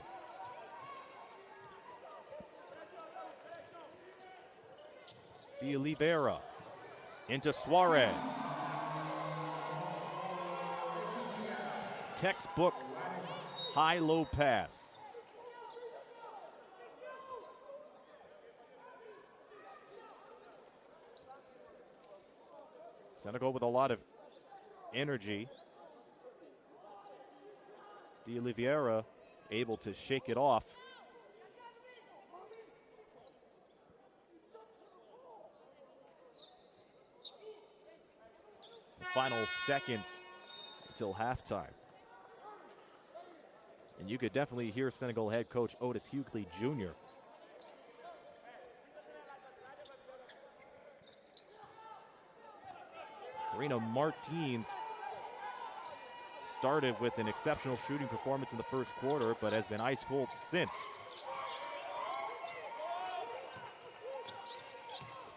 De Oliveira into Suarez. Textbook high-low pass. Senegal with a lot of energy. De Oliveira able to shake it off. Final seconds until halftime. And you could definitely hear Senegal head coach Otis Hughley Jr. Karina Martins started with an exceptional shooting performance in the first quarter, but has been ice cold since.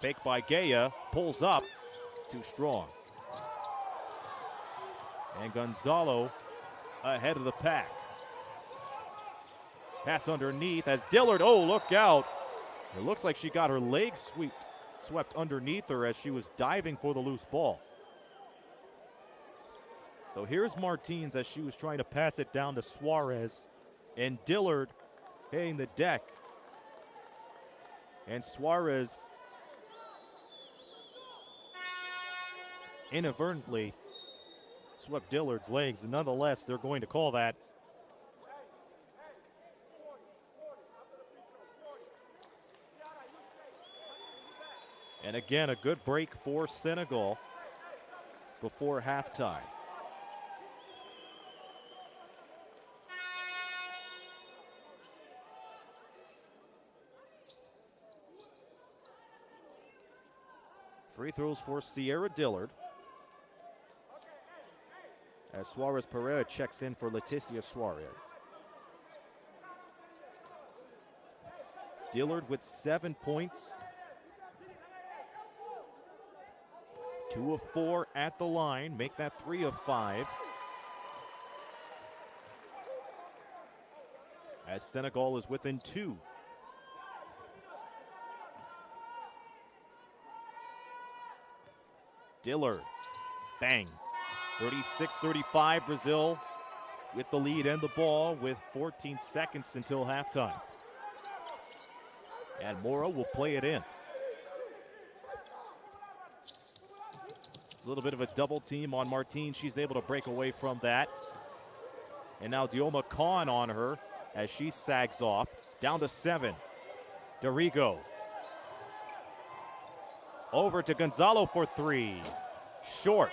Fake by Gaya, pulls up, too strong. And Gonzalo ahead of the pack. Pass underneath as Dillard, oh, look out. It looks like she got her legs swept underneath her as she was diving for the loose ball. So here's Martins as she was trying to pass it down to Suarez. And Dillard hitting the deck. And Suarez inadvertently swept Dillard's legs, and nonetheless, they're going to call that. And again, a good break for Senegal before halftime. Free throws for Sierra Dillard. As Suarez Pereira checks in for Leticia Suarez. Dillard with 7 points. 2 of 4 at the line. Make that 3 of 5. As Senegal is within 2. Dillard, bang. 36-35, Brazil with the lead and the ball with 14 seconds until halftime. And Mora will play it in. A little bit of a double team on Martine. She's able to break away from that. And now Dioma Khan on her as she sags off. Down to 7. Dorigo. Over to Gonzalo for 3. Short.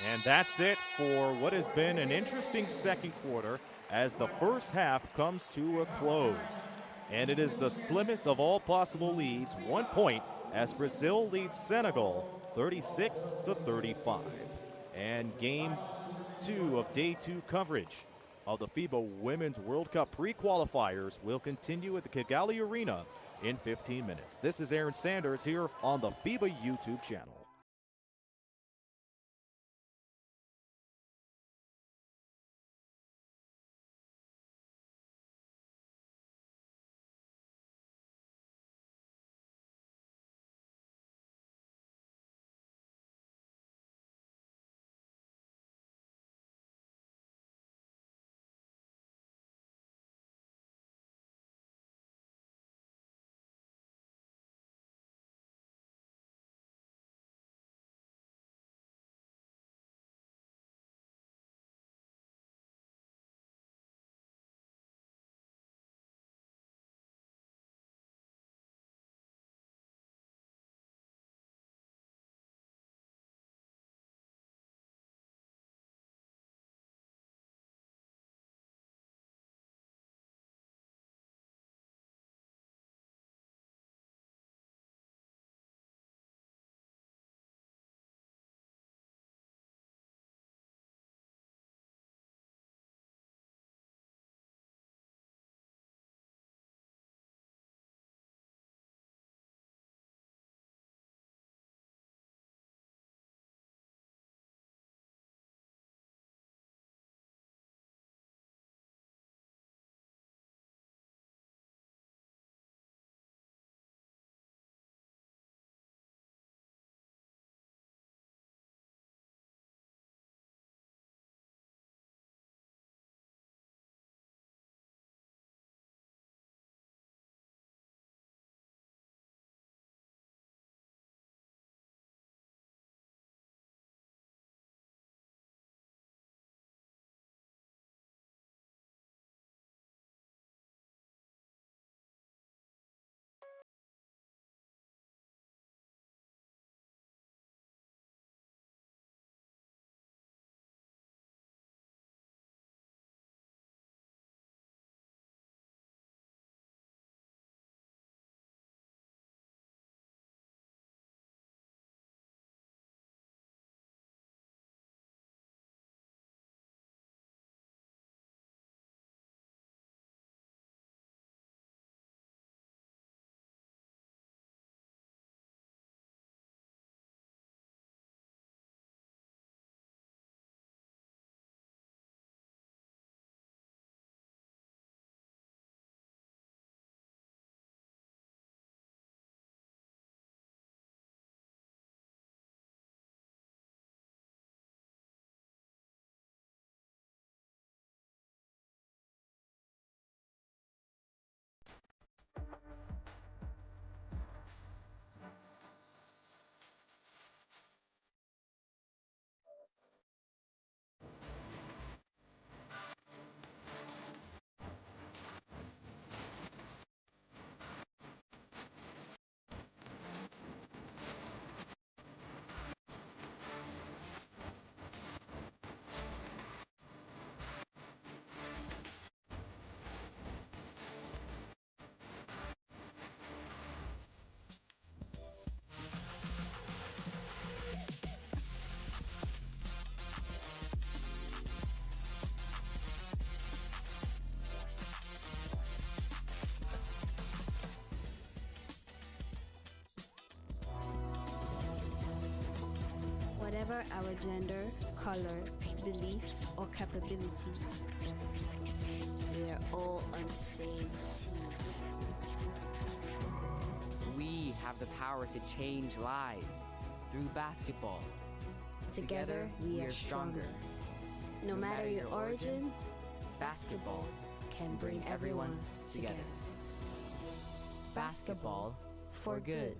And that's it for what has been an interesting second quarter as the first half comes to a close. And it is the slimmest of all possible leads, 1 point, as Brazil leads Senegal 36-35. And game 2 of day 2 coverage of the FIBA Women's World Cup pre-qualifiers will continue at the Kigali Arena in 15 minutes. This is Aaron Sanders here on the FIBA YouTube channel. Whatever our gender, color, belief, or capability, we are all on the same team. We have the power to change lives through basketball. Together, we are stronger. No matter your origin, basketball can bring everyone together. Basketball for good.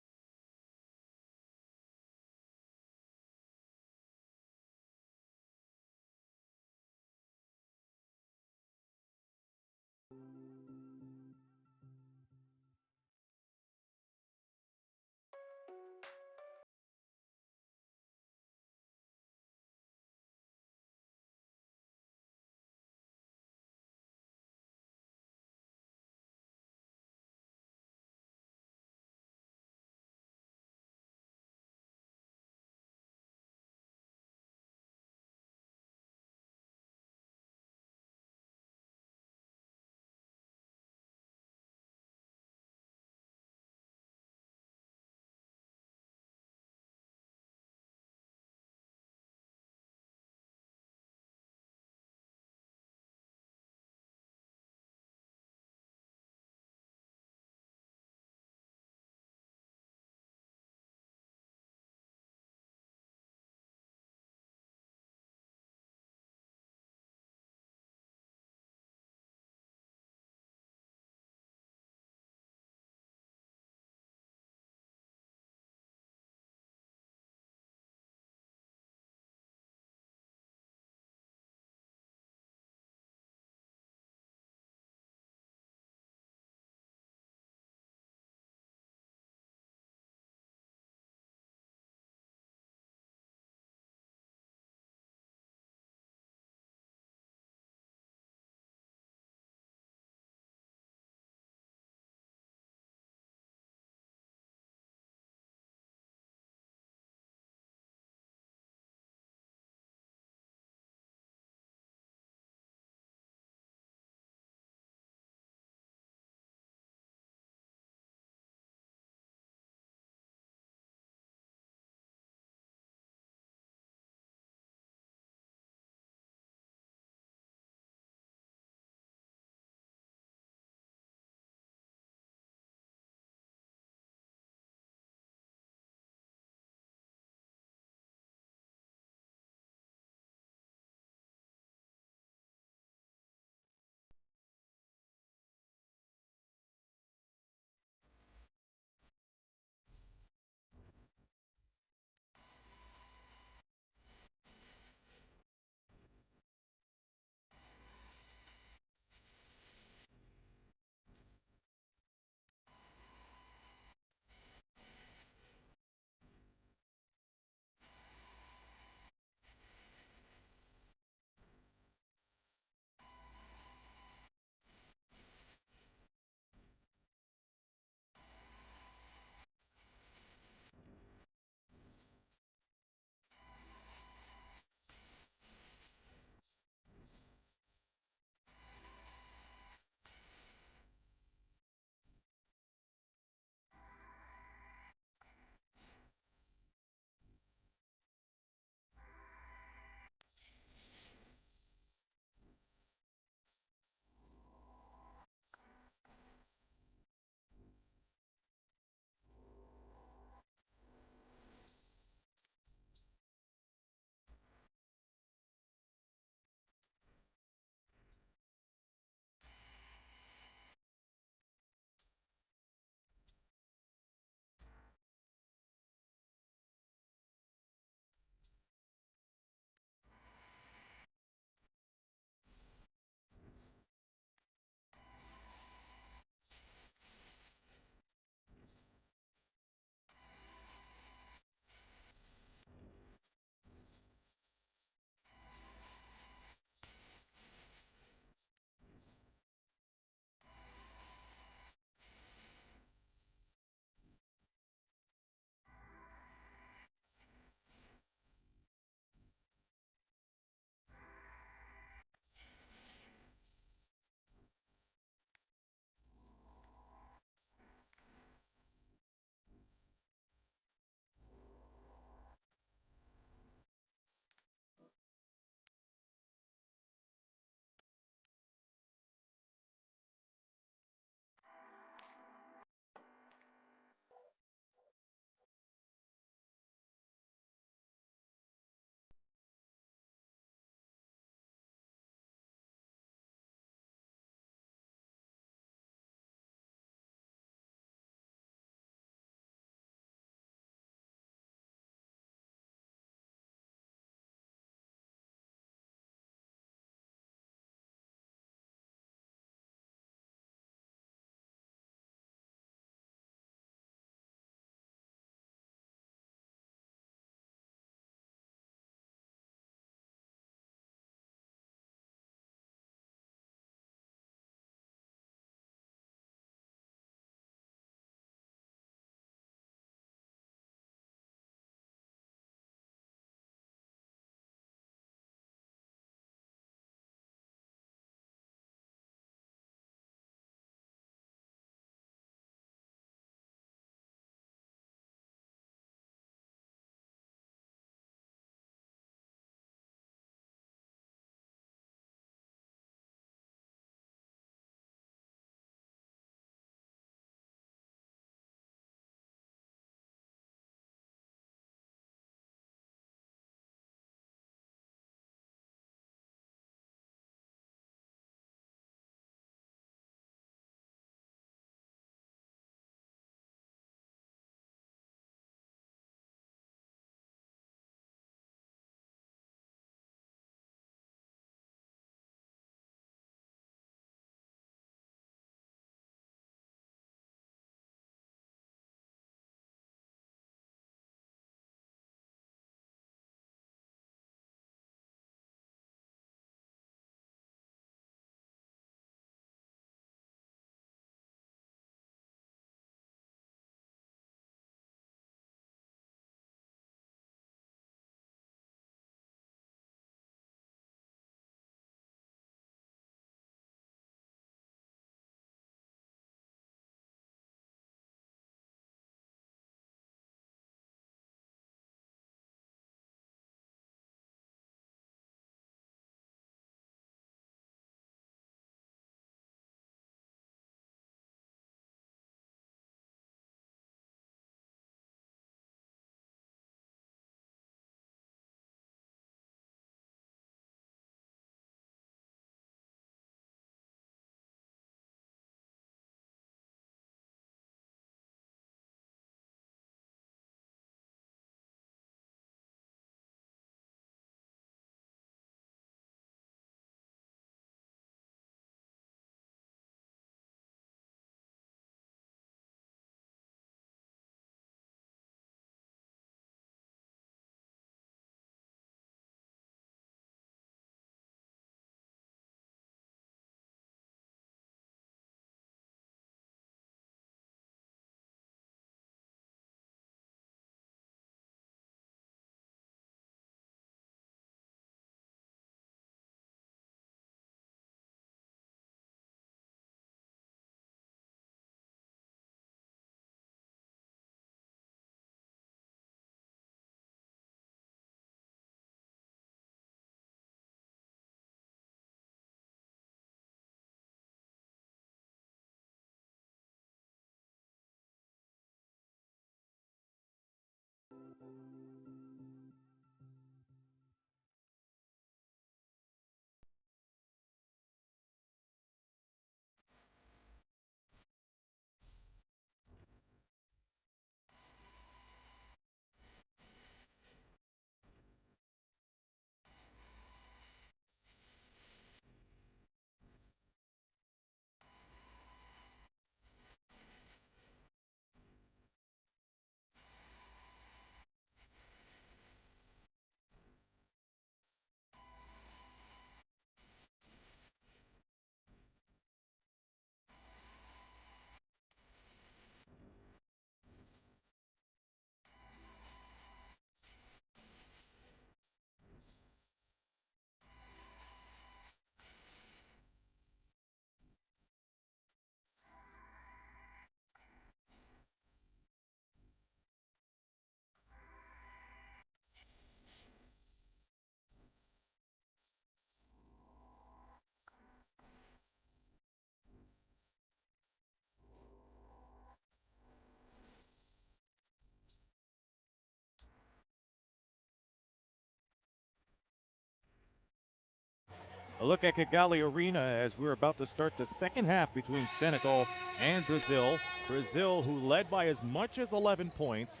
A look at Kigali Arena as we're about to start the second half between Senegal and Brazil. Brazil, who led by as much as 11 points,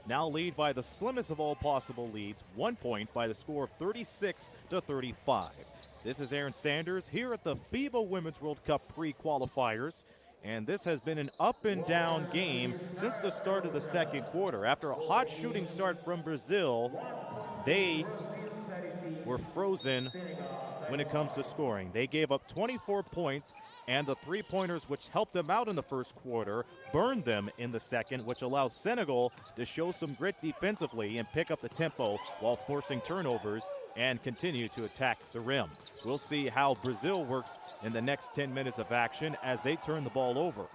now lead by the slimmest of all possible leads, 1 point by the score of 36-35. This is Aaron Sanders here at the FIBA Women's World Cup pre-qualifiers. And this has been an up and down game since the start of the second quarter. After a hot shooting start from Brazil, they were frozen when it comes to scoring. They gave up 24 points, and the three-pointers, which helped them out in the first quarter, burned them in the second, which allows Senegal to show some grit defensively and pick up the tempo while forcing turnovers and continue to attack the rim. We'll see how Brazil works in the next 10 minutes of action as they turn the ball over.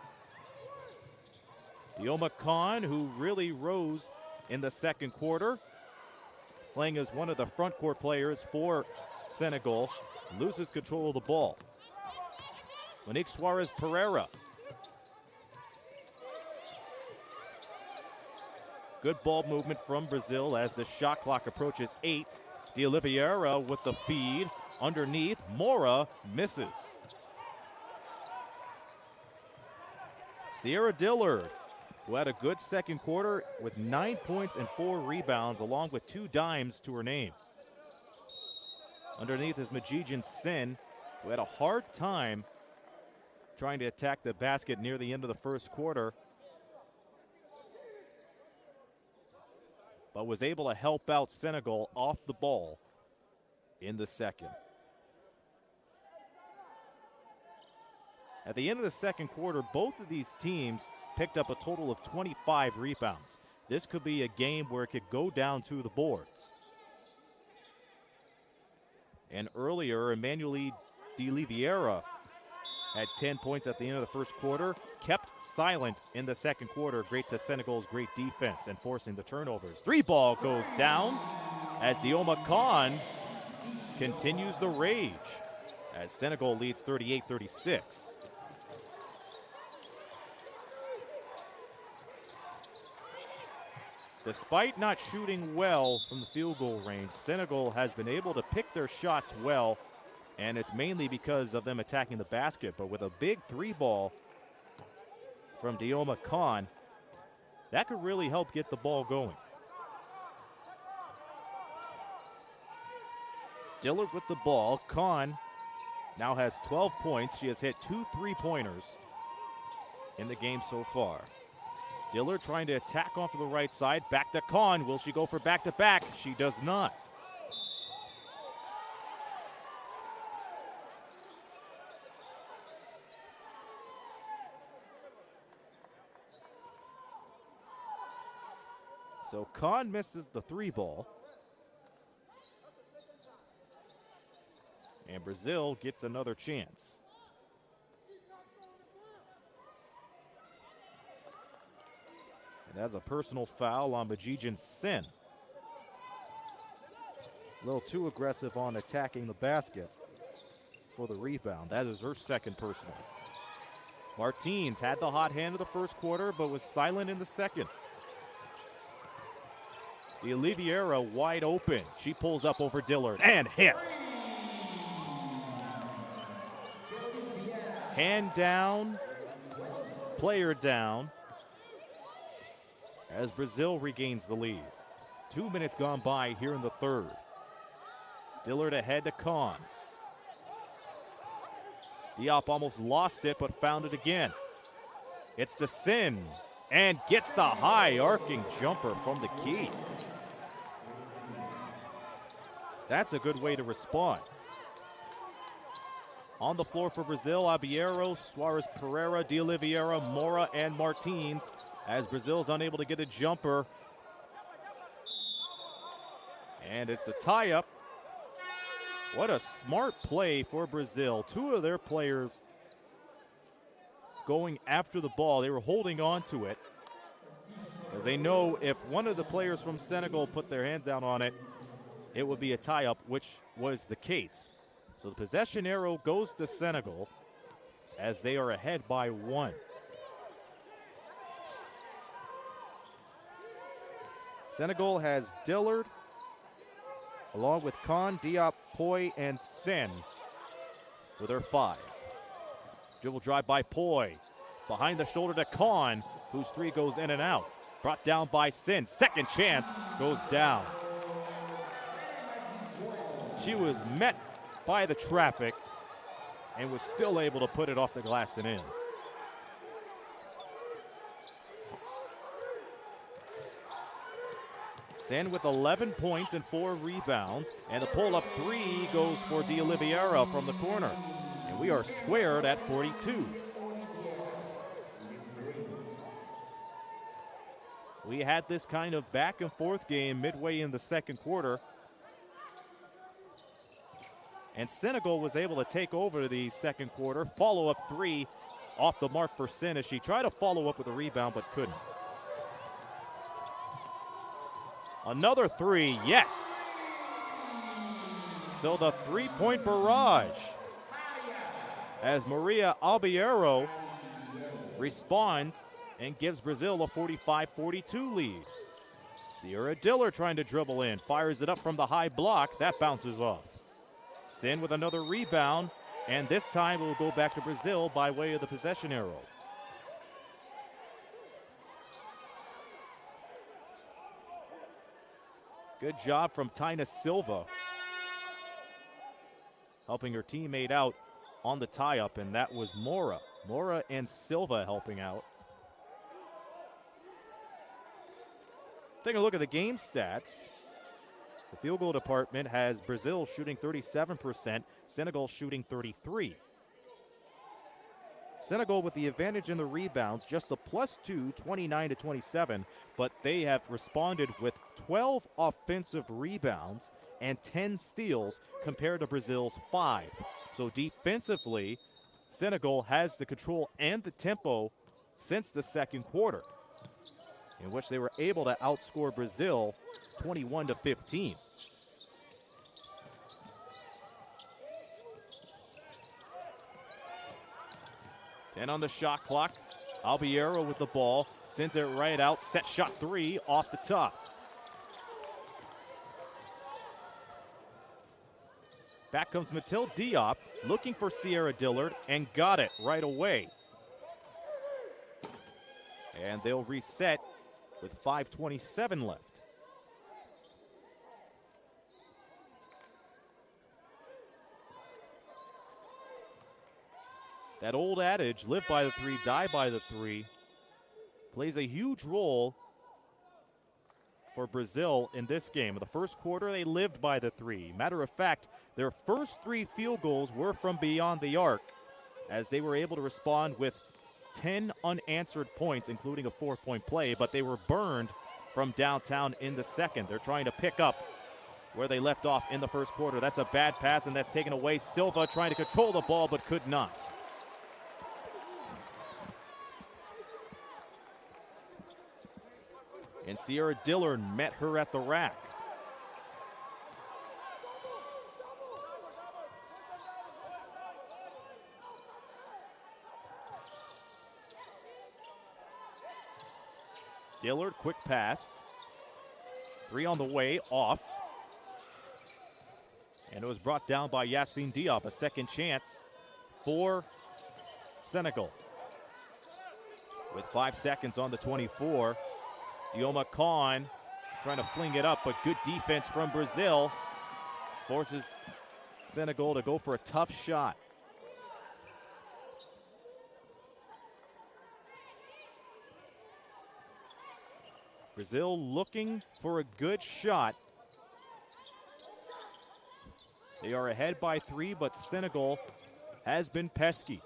Dioma Khan, who really rose in the second quarter, playing as one of the front court players for Senegal, loses control of the ball. Monique Suarez Pereira. Good ball movement from Brazil as the shot clock approaches 8. De Oliveira with the feed. Underneath, Mora misses. Sierra Dillard, who had a good second quarter with 9 points and 4 rebounds, along with 2 dimes to her name. Underneath is Majijin Sin, who had a hard time trying to attack the basket near the end of the first quarter, but was able to help out Senegal off the ball in the second. At the end of the second quarter, both of these teams picked up a total of 25 rebounds. This could be a game where it could go down to the boards. And earlier, Emmanuel De Oliveira had 10 points at the end of the first quarter, kept silent in the second quarter, great to Senegal's great defense and forcing the turnovers. 3-ball goes down as Dioma Khan continues the rage as Senegal leads 38-36. Despite not shooting well from the field goal range, Senegal has been able to pick their shots well, and it's mainly because of them attacking the basket. But with a big 3-ball from Dioma Khan, that could really help get the ball going. Dillard with the ball. Khan now has 12 points. She has hit 2 3-pointers in the game so far. Dillard trying to attack off to the right side. Back to Khan. Will she go for back-to-back? She does not. So Khan misses the 3-ball. And Brazil gets another chance. And that's a personal foul on Majijin Sin. A little too aggressive on attacking the basket for the rebound. That is her second personal. Martins had the hot hand of the first quarter, but was silent in the second. De Oliveira wide open. She pulls up over Dillard and hits. Hand down, player down, as Brazil regains the lead. 2 minutes gone by here in the third. Dillard ahead to Khan. Diop almost lost it, but found it again. It's to Sin, and gets the high arcing jumper from the key. That's a good way to respond. On the floor for Brazil, Abiero, Suarez Pereira, De Oliveira, Mora, and Martins, as Brazil's unable to get a jumper. And it's a tie-up. What a smart play for Brazil. 2 of their players going after the ball. They were holding on to it, because they know if one of the players from Senegal put their hands down on it, it would be a tie-up, which was the case. So the possession arrow goes to Senegal as they are ahead by 1. Senegal has Dillard, along with Khan, Diop, Poi, and Sen with her 5. Dribble drive by Poi. Behind the shoulder to Khan, whose 3 goes in and out. Brought down by Sin. Second chance goes down. She was met by the traffic and was still able to put it off the glass and in. Sin with 11 points and 4 rebounds, and the pull-up 3 goes for D'Oliveira from the corner. And we are squared at 42. We had this kind of back and forth game midway in the second quarter. And Senegal was able to take over the second quarter. Follow-up 3 off the mark for Sin as she tried to follow up with a rebound but couldn't. Another 3, yes! So the 3-point barrage as Maria Albiero responds and gives Brazil a 45-42 lead. Sierra Diller trying to dribble in, fires it up from the high block. That bounces off. Sin with another rebound, and this time it will go back to Brazil by way of the possession arrow. Good job from Tina Silva, helping her teammate out on the tie-up, and that was Mora. Mora and Silva helping out. Taking a look at the game stats. The field goal department has Brazil shooting 37%, Senegal shooting 33%. Senegal with the advantage in the rebounds, just a +2, 29-27, but they have responded with 12 offensive rebounds and 10 steals compared to Brazil's 5. So defensively, Senegal has the control and the tempo since the second quarter, in which they were able to outscore Brazil 21-15. And on the shot clock, Albiero with the ball, sends it right out, set shot 3 off the top. Back comes Mathilde Diop, looking for Sierra Dillard, and got it right away. And they'll reset with 5:27 left. That old adage, live by the 3, die by the 3, plays a huge role for Brazil in this game. In the first quarter, they lived by the 3. Matter of fact, their first 3 field goals were from beyond the arc, as they were able to respond with 10 unanswered points, including a 4-point play, but they were burned from downtown in the second. They're trying to pick up where they left off in the first quarter. That's a bad pass, and that's taken away. Silva trying to control the ball, but could not. And Sierra Dillard met her at the rack. Dillard, quick pass. 3 on the way, off. And it was brought down by Yassine Diop. A second chance for Senegal. With 5 seconds on the 24. Dioma Khan trying to fling it up, but good defense from Brazil forces Senegal to go for a tough shot. Brazil looking for a good shot. They are ahead by 3, but Senegal has been pesky.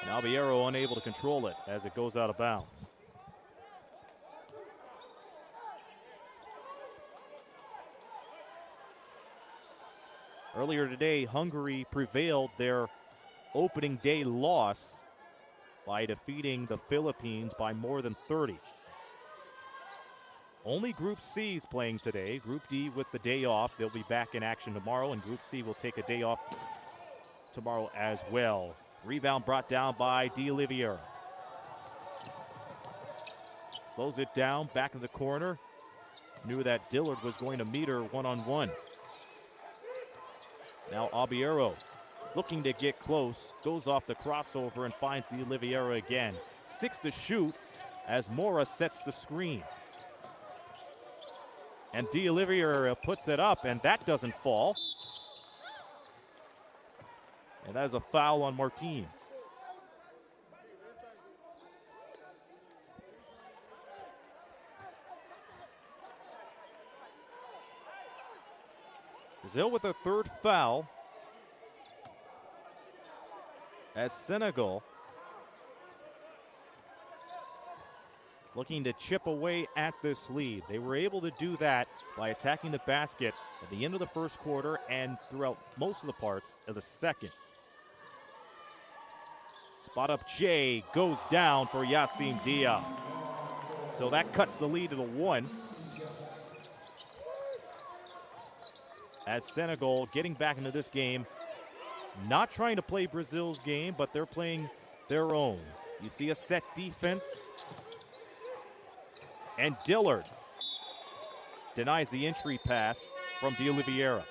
And Albiero unable to control it as it goes out of bounds. Earlier today, Hungary prevailed their opening day loss by defeating the Philippines by more than 30. Only Group C is playing today. Group D with the day off. They'll be back in action tomorrow, and Group C will take a day off tomorrow as well. Rebound brought down by D'Oliveira. Slows it down, back in the corner. knew that Dillard was going to meet her one-on-one. Now Abiero looking to get close, goes off the crossover and finds the Oliveira again. 6 to shoot as Mora sets the screen. And De Oliveira puts it up, and that doesn't fall. And that is a foul on Martins. Brazil with a third foul as Senegal looking to chip away at this lead. They were able to do that by attacking the basket at the end of the first quarter and throughout most of the parts of the second. Spot up Jay goes down for Yacine Dia. So that cuts the lead to the 1. As Senegal getting back into this game, not trying to play Brazil's game, but they're playing their own. You see a set defense. And Dillard denies the entry pass from De Oliveira.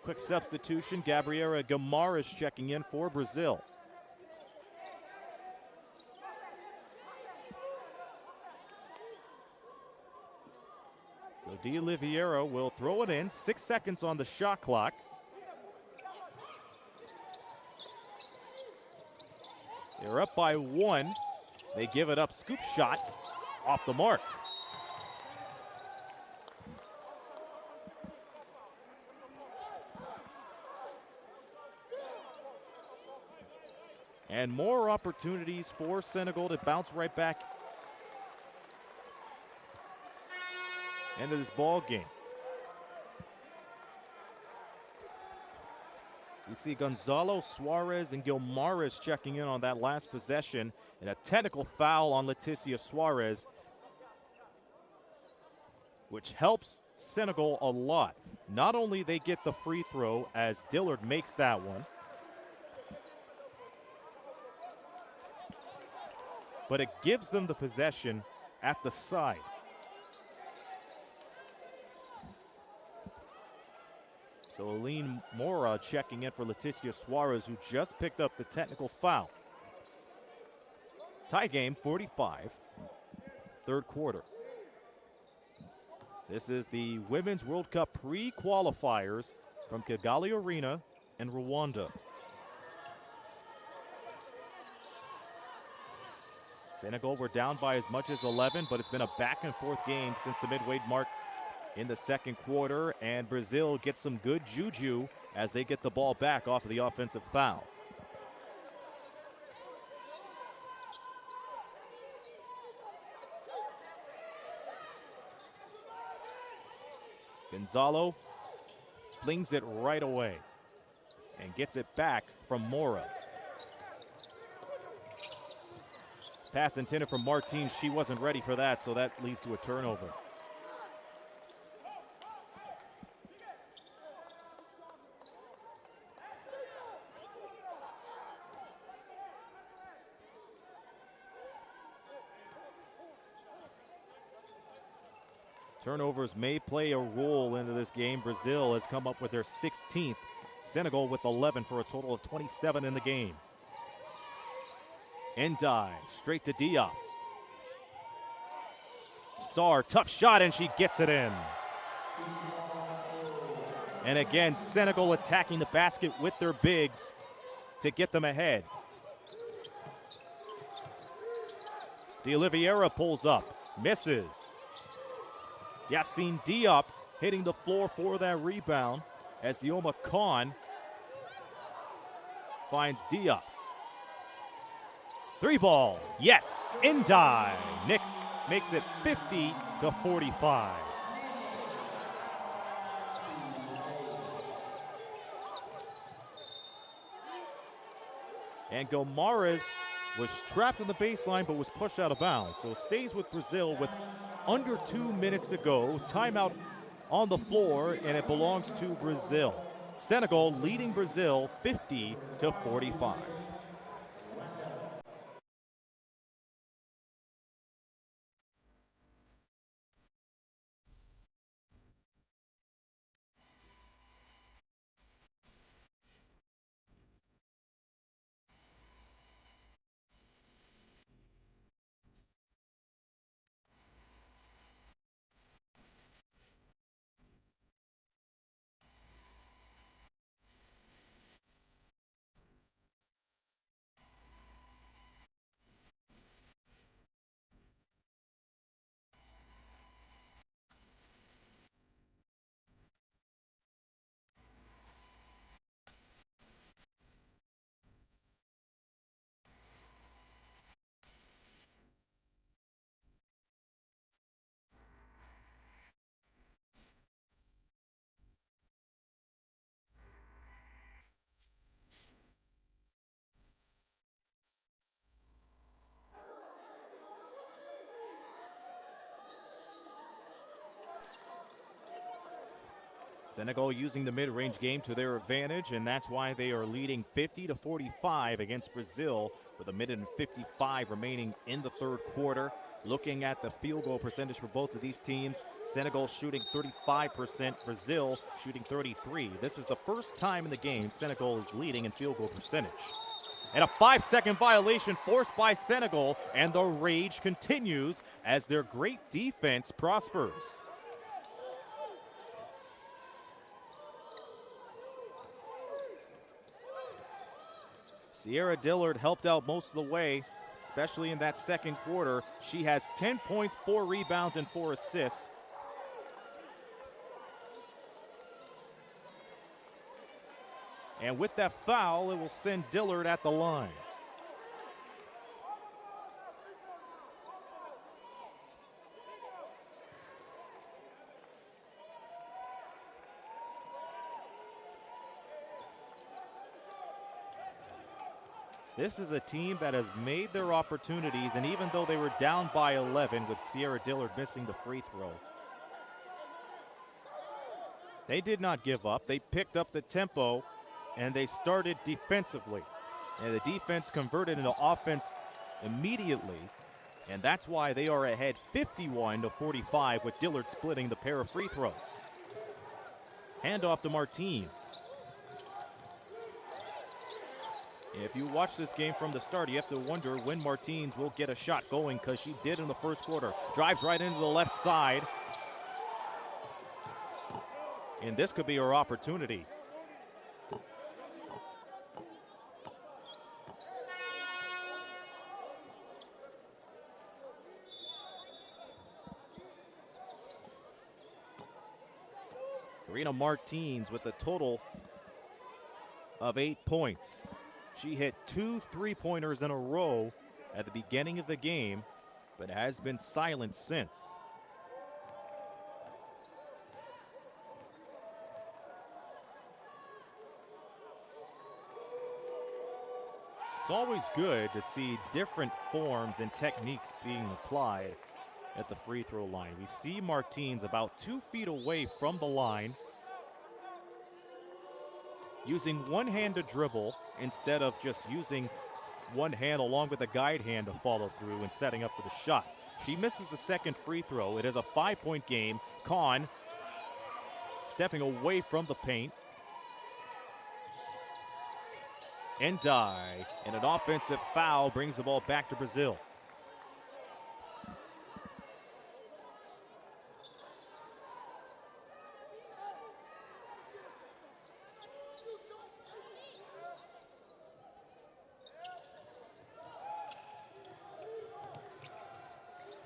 Quick substitution. Gabriela Gamar is checking in for Brazil. So De Oliveira will throw it in. 6 seconds on the shot clock. They're up by 1. They give it up. Scoop shot off the mark. And more opportunities for Senegal to bounce right back into this ball game. You see Gonzalo, Suarez, and Gilmaris checking in on that last possession, and a technical foul on Leticia Suarez, which helps Senegal a lot. Not only they get the free throw as Dillard makes that one, but it gives them the possession at the side. So Aline Mora checking in for Leticia Suarez, who just picked up the technical foul. Tie game, 45, third quarter. This is the Women's World Cup pre-qualifiers from Kigali Arena in Rwanda. Senegal were down by as much as 11, but it's been a back-and-forth game since the midway mark in the second quarter, and Brazil gets some good juju as they get the ball back off of the offensive foul. Gonzalo flings it right away and gets it back from Mora. Pass intended from Martins. She wasn't ready for that, so that leads to a turnover. Turnovers may play a role into this game. Brazil has come up with their 16th. Senegal with 11 for a total of 27 in the game. Endai, straight to Dia. Sarr, tough shot, and she gets it in. And again, Senegal attacking the basket with their bigs to get them ahead. De Oliveira pulls up, misses. Yacine Diop hitting the floor for that rebound as Dioma Khan finds Diop. 3 ball, yes, Endai. Knicks makes it 50-45. And Gomares was trapped in the baseline but was pushed out of bounds. So stays with Brazil with under 2 minutes to go. Timeout on the floor, and it belongs to Brazil. Senegal leading Brazil 50-45. Senegal using the mid-range game to their advantage, and that's why they are leading 50-45 against Brazil with a minute and 55 remaining in the third quarter. Looking at the field goal percentage for both of these teams, Senegal shooting 35%, Brazil shooting 33%. This is the first time in the game Senegal is leading in field goal percentage. And a 5-second violation forced by Senegal, and the rage continues as their great defense prospers. Sierra Dillard helped out most of the way, especially in that second quarter. She has 10 points, 4 rebounds, and 4 assists. And with that foul, it will send Dillard at the line. This is a team that has made their opportunities, and even though they were down by 11 with Sierra Dillard missing the free throw, they did not give up. They picked up the tempo, and they started defensively. And the defense converted into offense immediately, and that's why they are ahead 51-45 with Dillard splitting the pair of free throws. Handoff to Martins. If you watch this game from the start, you have to wonder when Martins will get a shot going, because she did in the first quarter. Drives right into the left side. And this could be her opportunity. Karina Martins with a total of 8 points. She hit 2 3-pointers in a row at the beginning of the game, but has been silent since. It's always good to see different forms and techniques being applied at the free throw line. We see Martins about 2 feet away from the line, using one hand to dribble instead of just using one hand along with a guide hand to follow through and setting up for the shot. She misses the second free throw. It is a 5-point game. Kahn stepping away from the paint. And an offensive foul brings the ball back to Brazil.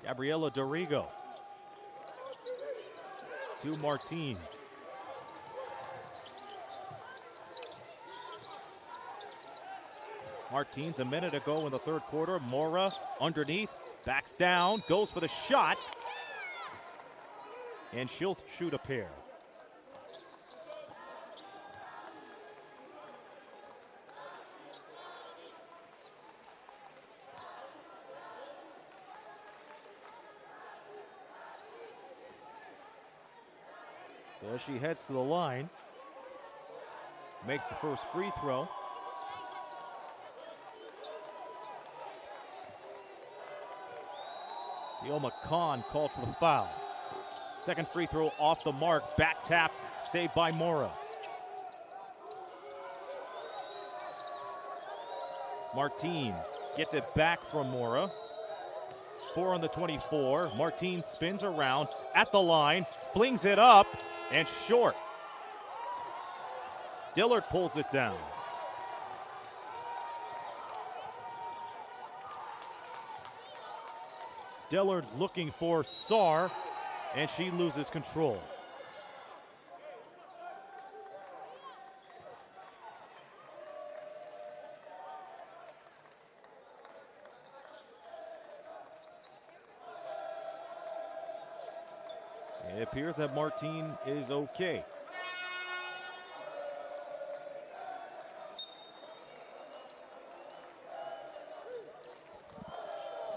Gabriela Dorigo to Martins. Martins a minute ago in the third quarter. Mora underneath, backs down, goes for the shot, and she'll shoot a pair. So as she heads to the line, makes the first free throw. Dioma Khan called for the foul. Second free throw off the mark, back tapped, saved by Mora. Martins gets it back from Mora. 4 on the 24. Martins spins around at the line, flings it up, and short. Dillard pulls it down. Dillard looking for Sarr, and she loses control. It appears that Martins is okay.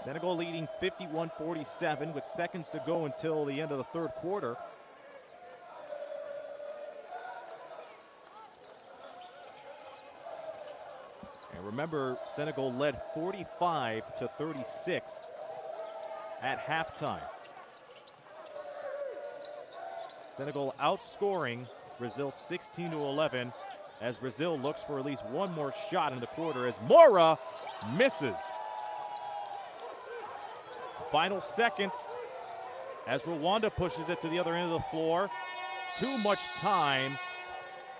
Senegal leading 51-47 with seconds to go until the end of the third quarter. And remember, Senegal led 45-36 at halftime. Senegal outscoring Brazil 16-11 as Brazil looks for at least one more shot in the quarter as Mora misses. Final seconds as Rwanda pushes it to the other end of the floor. Too much time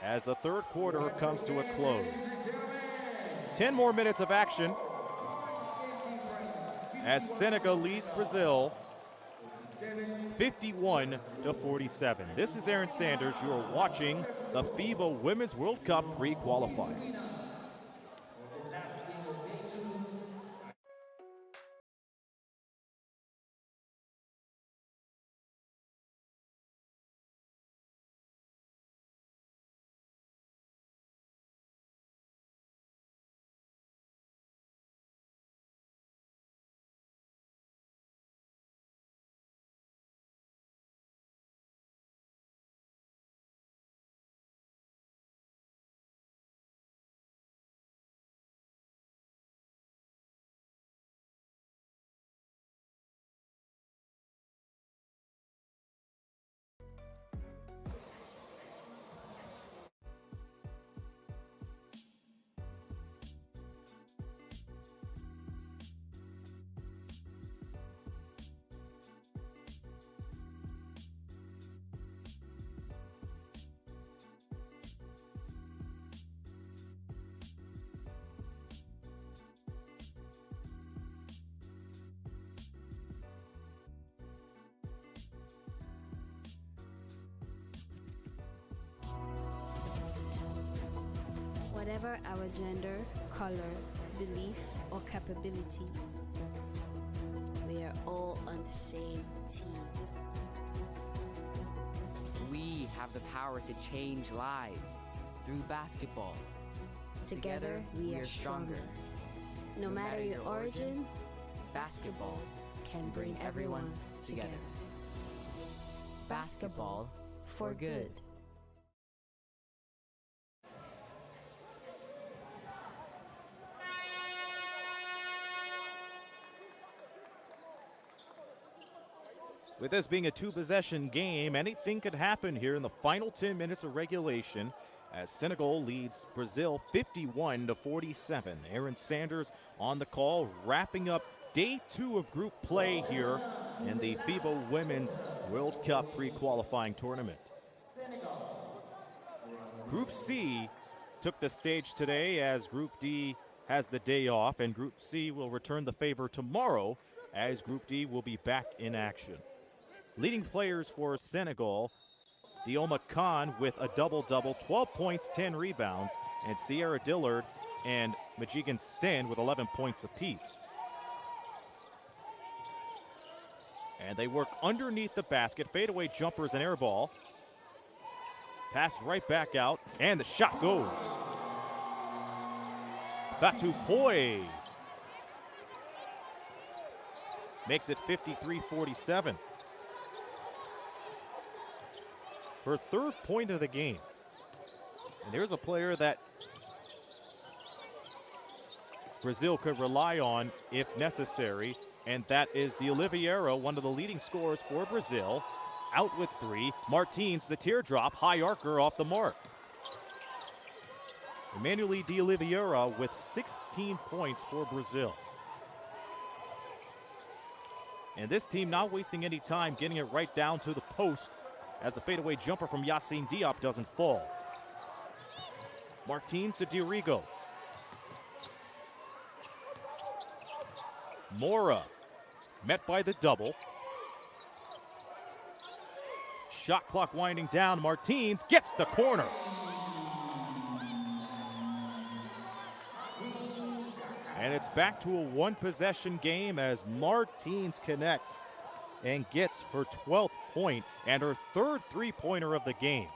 as the third quarter comes to a close. 10 more minutes of action as Senegal leads Brazil 51-47. This is Aaron Sanders. You are watching the FIBA Women's World Cup pre-qualifiers. Whatever our gender, color, belief, or capability, we are all on the same team. We have the power to change lives through basketball. Together, we are stronger. No matter your origin, Basketball can bring everyone together. Basketball for good. With this being a two-possession game, anything could happen here in the final 10 minutes of regulation as Senegal leads Brazil 51-47. Aaron Sanders on the call, wrapping up day 2 of group play here in the FIBA Women's World Cup pre-qualifying tournament. Group C took the stage today as Group D has the day off, and Group C will return the favor tomorrow as Group D will be back in action. Leading players for Senegal, Dioma Khan with a double-double, 12 points, 10 rebounds, and Sierra Dillard and Majigan Sen with 11 points apiece. And they work underneath the basket, fadeaway jumpers and air ball. Pass right back out, and the shot goes. Fatou Poy makes it 53-47. Her third point of the game. And there's a player that Brazil could rely on if necessary, and that is the Oliveira, one of the leading scorers for Brazil. Out with 3. Martins, the teardrop, high arcer off the mark. Emmanuel de Oliveira with 16 points for Brazil. And this team not wasting any time, getting it right down to the post as the fadeaway jumper from Yassine Diop doesn't fall. Martins to Dirigo. Mora met by the double. Shot clock winding down. Martins gets the corner. And it's back to a one-possession game as Martins connects and gets her 12th point and her third three-pointer of the game.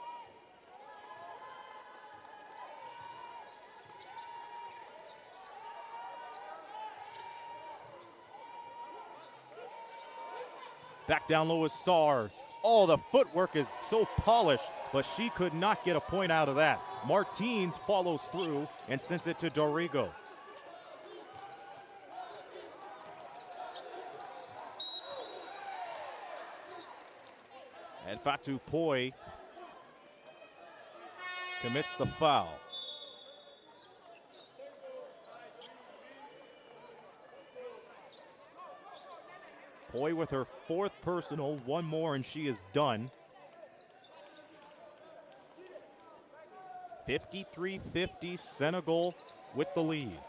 Back down low is Sarr. Oh, the footwork is so polished, but she could not get a point out of that. Martins follows through and sends it to Dorigo. And Fatou Poi commits the foul. Poi with her 4th personal, one more and she is done. 53-50, Senegal with the lead.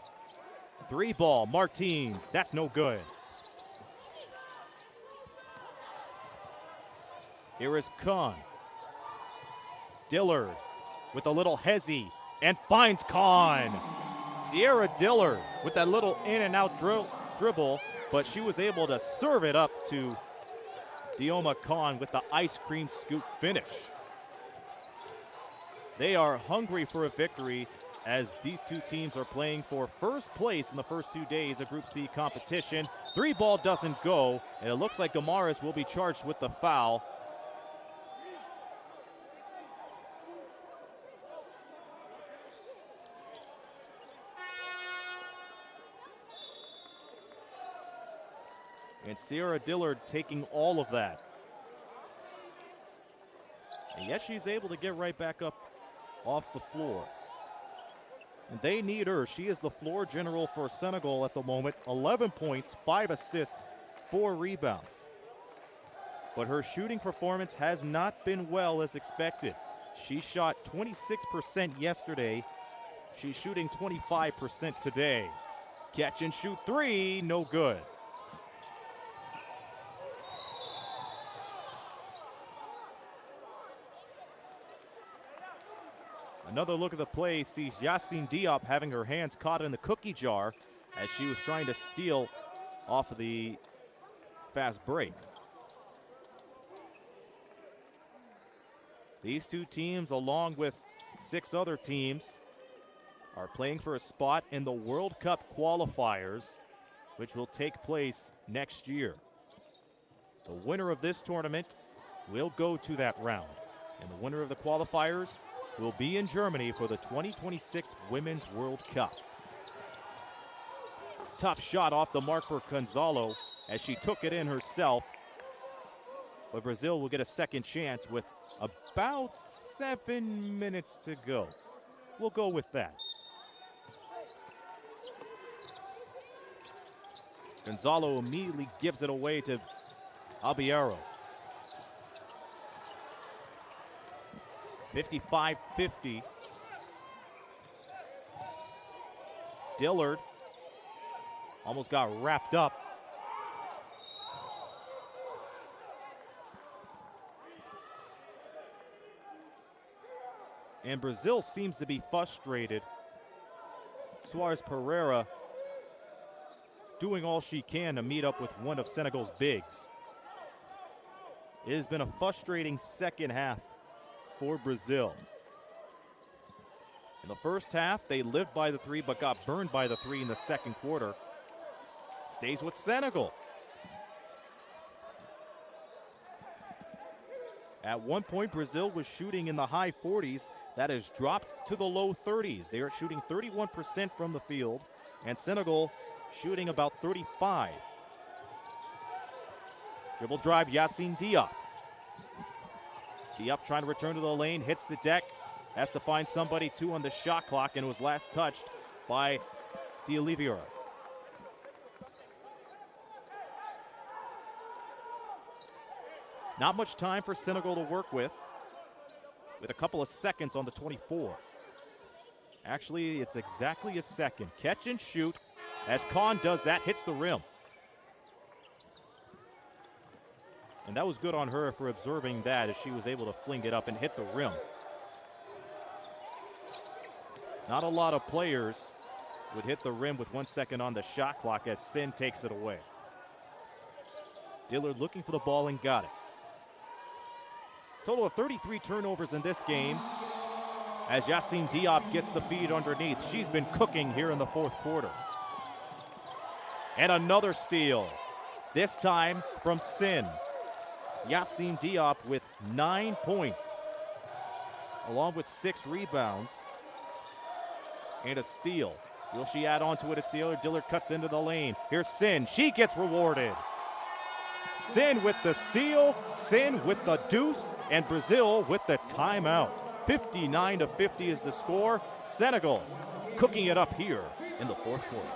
3 ball, Martins, that's no good. Here is Khan. Dillard with a little hezzy and finds Khan. Sierra Dillard with that little in and out dribble, but she was able to serve it up to Dioma Khan with the ice cream scoop finish. They are hungry for a victory as these two teams are playing for first place in the first 2 days of Group C competition. 3 ball doesn't go, and it looks like Gamaris will be charged with the foul. And Sierra Dillard taking all of that. And yet she's able to get right back up off the floor. And they need her. She is the floor general for Senegal at the moment. 11 points, 5 assists, 4 rebounds. But her shooting performance has not been well as expected. She shot 26% yesterday. She's shooting 25% today. Catch and shoot 3, no good. Another look at the play sees Yacine Diop having her hands caught in the cookie jar as she was trying to steal off of the fast break. These two teams, along with 6 other teams, are playing for a spot in the World Cup qualifiers, which will take place next year. The winner of this tournament will go to that round, and the winner of the qualifiers will be in Germany for the 2026 Women's World Cup. Tough shot off the mark for Gonzalo as she took it in herself. But Brazil will get a second chance with about 7 minutes to go. We'll go with that. Gonzalo immediately gives it away to Albiero. 55-50. Dillard almost got wrapped up. And Brazil seems to be frustrated. Suarez Pereira doing all she can to meet up with one of Senegal's bigs. It has been a frustrating second half for Brazil. In the first half, they lived by the 3 but got burned by the 3 in the second quarter. Stays with Senegal. At one point, Brazil was shooting in the high 40s. That has dropped to the low 30s. They are shooting 31% from the field, and Senegal shooting about 35. Dribble drive, Yacine Diop. Diop trying to return to the lane, hits the deck, has to find somebody 2 on the shot clock, and was last touched by D'Oliveira. Not much time for Senegal to work with a couple of seconds on the 24. Actually, it's exactly a second. Catch and shoot as Khan does that, hits the rim. And that was good on her for observing that as she was able to fling it up and hit the rim. Not a lot of players would hit the rim with 1 second on the shot clock as Sin takes it away. Dillard looking for the ball and got it. Total of 33 turnovers in this game as Yacine Diop gets the feed underneath. She's been cooking here in the fourth quarter. And another steal, this time from Sin. Yacine Diop with 9 points, along with 6 rebounds and a steal. Will she add on to it a steal? Dillard cuts into the lane. Here's Sin. She gets rewarded. Sin with the steal, Sin with the deuce, and Brazil with the timeout. 59-50 is the score. Senegal cooking it up here in the fourth quarter.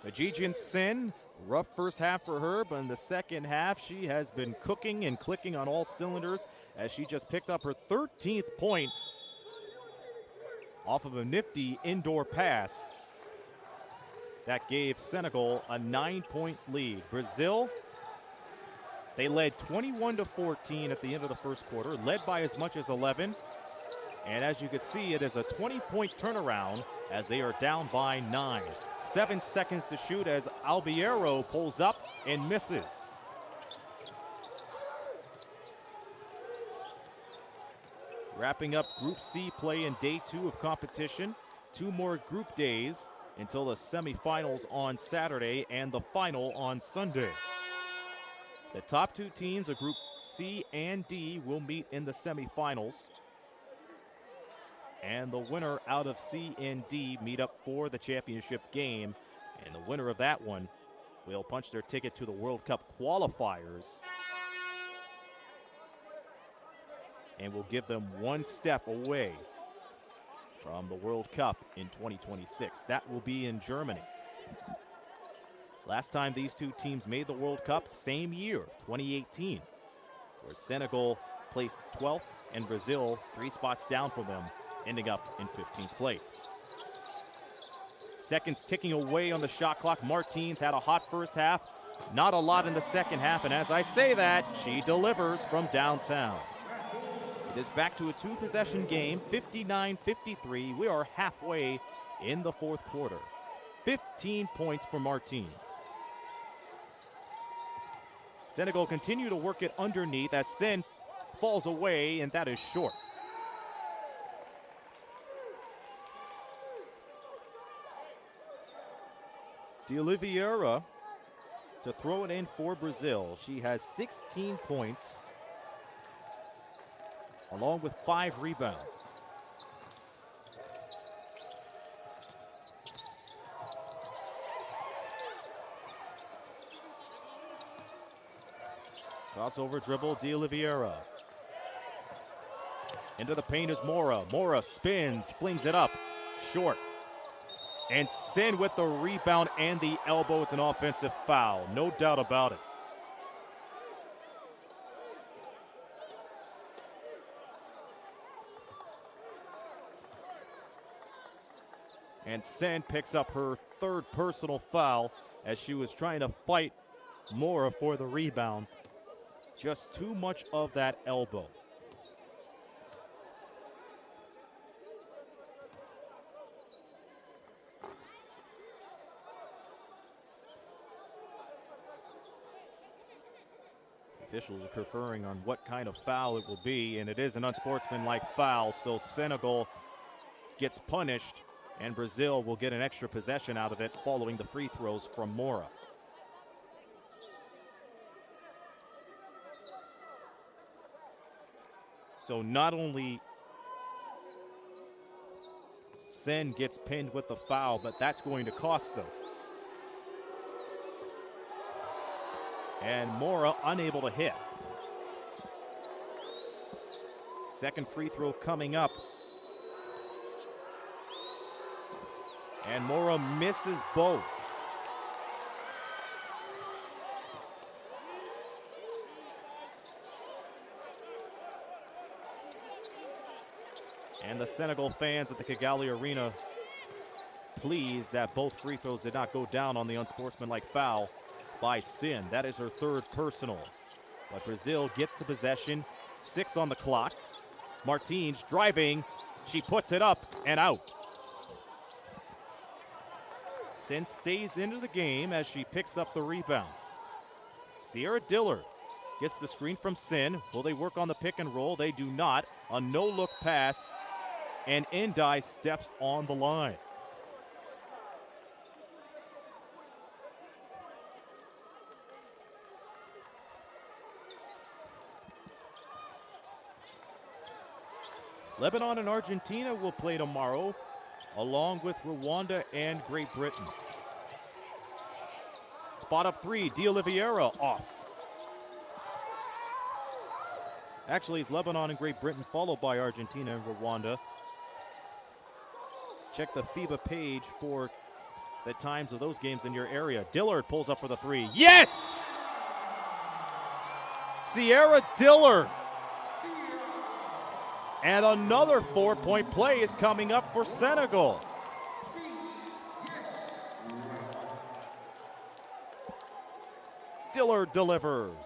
Ajijian Sin, rough first half for her, but in the second half, she has been cooking and clicking on all cylinders as she just picked up her 13th point off of a nifty indoor pass. That gave Senegal a 9-point lead. Brazil, they led 21-14 at the end of the first quarter, led by as much as 11. And as you can see, it is a 20-point turnaround as they are down by 9. 7 seconds to shoot as Albiero pulls up and misses. Wrapping up Group C play in day 2 of competition. 2 more group days until the semifinals on Saturday and the final on Sunday. The top 2 teams of Group C and D will meet in the semifinals. And the winner out of C and D meet up for the championship game. And the winner of that one will punch their ticket to the World Cup qualifiers. And will give them 1 step away from the World Cup in 2026. That will be in Germany. Last time these 2 teams made the World Cup, same year, 2018, where Senegal placed 12th and Brazil 3 spots down from them, ending up in 15th place. Seconds ticking away on the shot clock. Martins had a hot first half, not a lot in the second half, and as I say that, she delivers from downtown. It is back to a 2-possession game, 59-53. We are halfway in the fourth quarter. 15 points for Martins. Senegal continue to work it underneath as Sin falls away, and that is short. De Oliveira to throw it in for Brazil. She has 16 points, along with 5 rebounds. Crossover dribble, De Oliveira. Into the paint is Mora. Mora spins, flings it up, short. And Sin with the rebound and the elbow. It's an offensive foul, no doubt about it. And Sin picks up her 3rd personal foul as she was trying to fight Mora for the rebound. Just too much of that elbow. Officials are conferring on what kind of foul it will be, and it is an unsportsmanlike foul, so Senegal gets punished, and Brazil will get an extra possession out of it following the free throws from Mora. So not only Sin gets pinned with the foul, but that's going to cost them. And Mora unable to hit. Second free throw coming up. And Mora misses both. And the Senegal fans at the Kigali Arena pleased that both free throws did not go down on the unsportsmanlike foul by Sin. That is her third personal. But Brazil gets the possession, 6 on the clock. Martins driving, she puts it up and out. Sin stays into the game as she picks up the rebound. Sierra Dillard gets the screen from Sin. Will they work on the pick and roll? They do not. A no-look pass, and Ndai steps on the line. Lebanon and Argentina will play tomorrow, along with Rwanda and Great Britain. Spot up 3, D'Oliveira off. Actually, it's Lebanon and Great Britain, followed by Argentina and Rwanda. Check the FIBA page for the times of those games in your area. Dillard pulls up for the 3. Yes! Sierra Dillard. And another 4-point play is coming up for Senegal. Dillard delivers.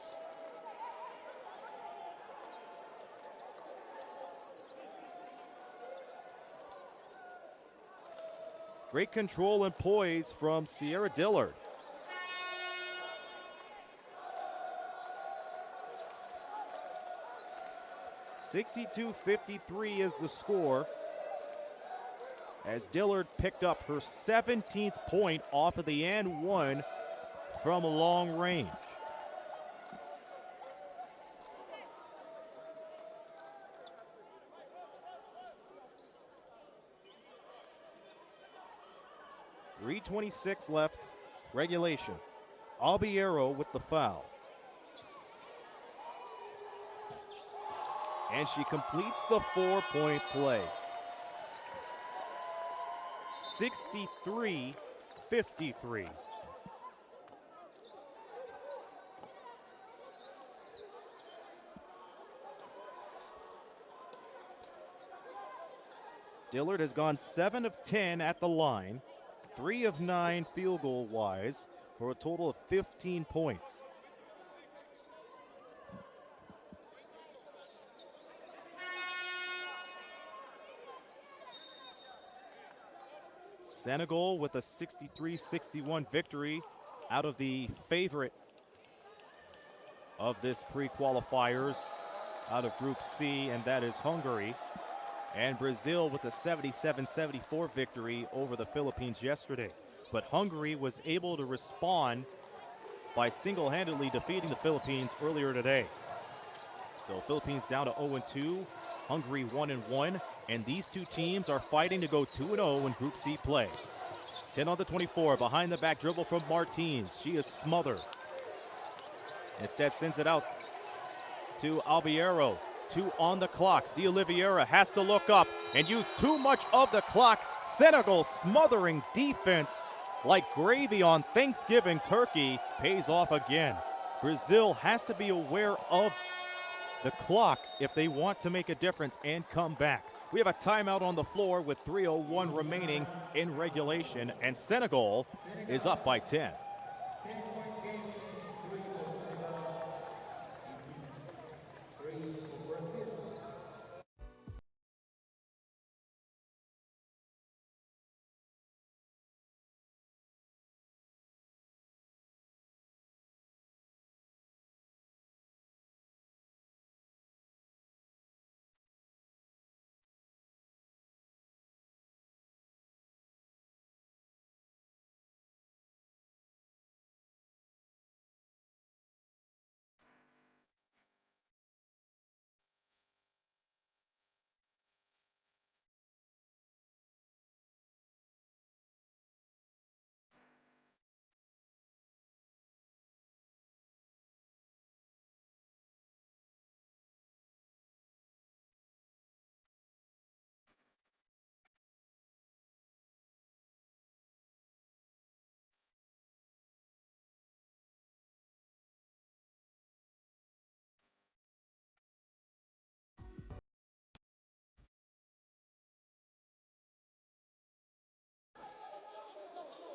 Great control and poise from Sierra Dillard. (62-53) is the score, as Dillard picked up her 17th point off of the and one from long range. .326 left, regulation. Albiero with the foul. And she completes the 4-point play. 63-53. Dillard has gone 7 of 10 at the line, 3 of 9 field goal wise, for a total of 15 points. Senegal with a 63-61 victory out of the favorite of this pre-qualifiers out of Group C, and that is Hungary. And Brazil with a 77-74 victory over the Philippines yesterday. But Hungary was able to respond by single-handedly defeating the Philippines earlier today. So Philippines down to 0-2, Hungary 1-1, and these two teams are fighting to go 2-0 in Group C play. 10 on the 24, behind the back dribble from Martins. She is smothered. Instead sends it out to Albiero. 2 on the clock. D'Oliveira has to look up and use too much of the clock. Senegal smothering defense like gravy on Thanksgiving turkey pays off again. Brazil has to be aware of the clock if they want to make a difference and come back. We have a timeout on the floor with 3:01 remaining in regulation, and Senegal is up by 10.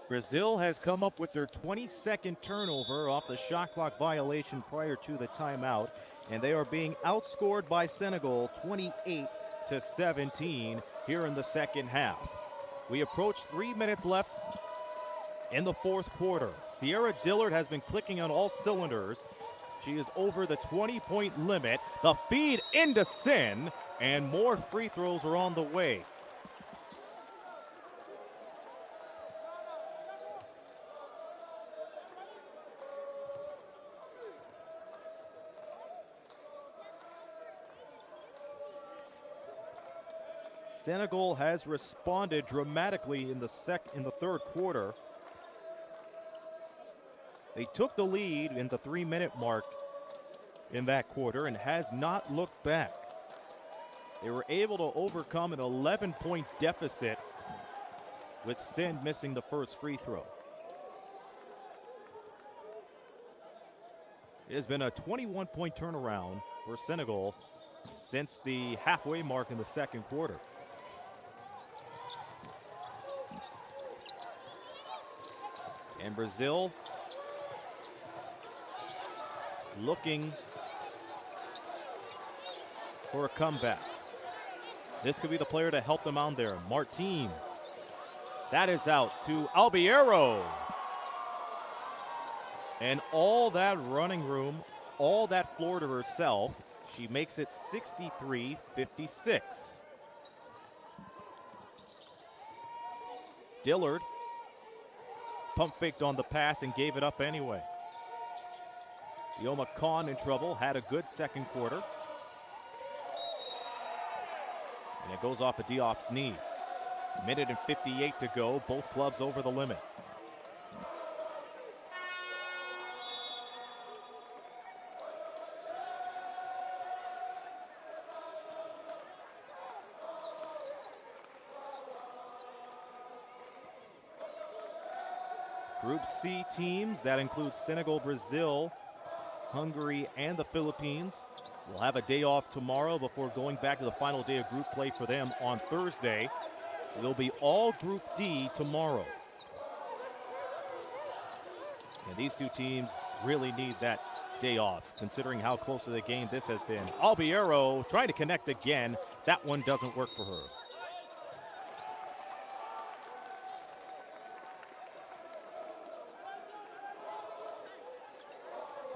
Brazil has come up with their 22nd turnover off the shot clock violation prior to the timeout, and they are being outscored by Senegal 28-17 here in the second half. We approach 3 minutes left in the fourth quarter. Sierra Dillard has been clicking on all cylinders. She is over the 20-point limit. The feed into Sin, and more free throws are on the way. Senegal has responded dramatically in the third quarter. They took the lead in the 3-minute mark in that quarter and has not looked back. They were able to overcome an 11-point deficit with Sin missing the first free throw. It has been a 21-point turnaround for Senegal since the halfway mark in the second quarter. And Brazil looking for a comeback. This could be the player to help them out there. Martins. That is out to Albiero. And all that running room, all that floor to herself. She makes it 63-56. Dillard pump faked on the pass and gave it up anyway. Yoma Khan in trouble, had a good second quarter. And it goes off of Diop's knee. Minute and 58 to go, both clubs over the limit. Group C teams, that includes Senegal, Brazil, Hungary, and the Philippines, will have a day off tomorrow before going back to the final day of group play for them on Thursday. It'll be all Group D tomorrow. And these two teams really need that day off, considering how close to the game this has been. Albiero trying to connect again. That one doesn't work for her.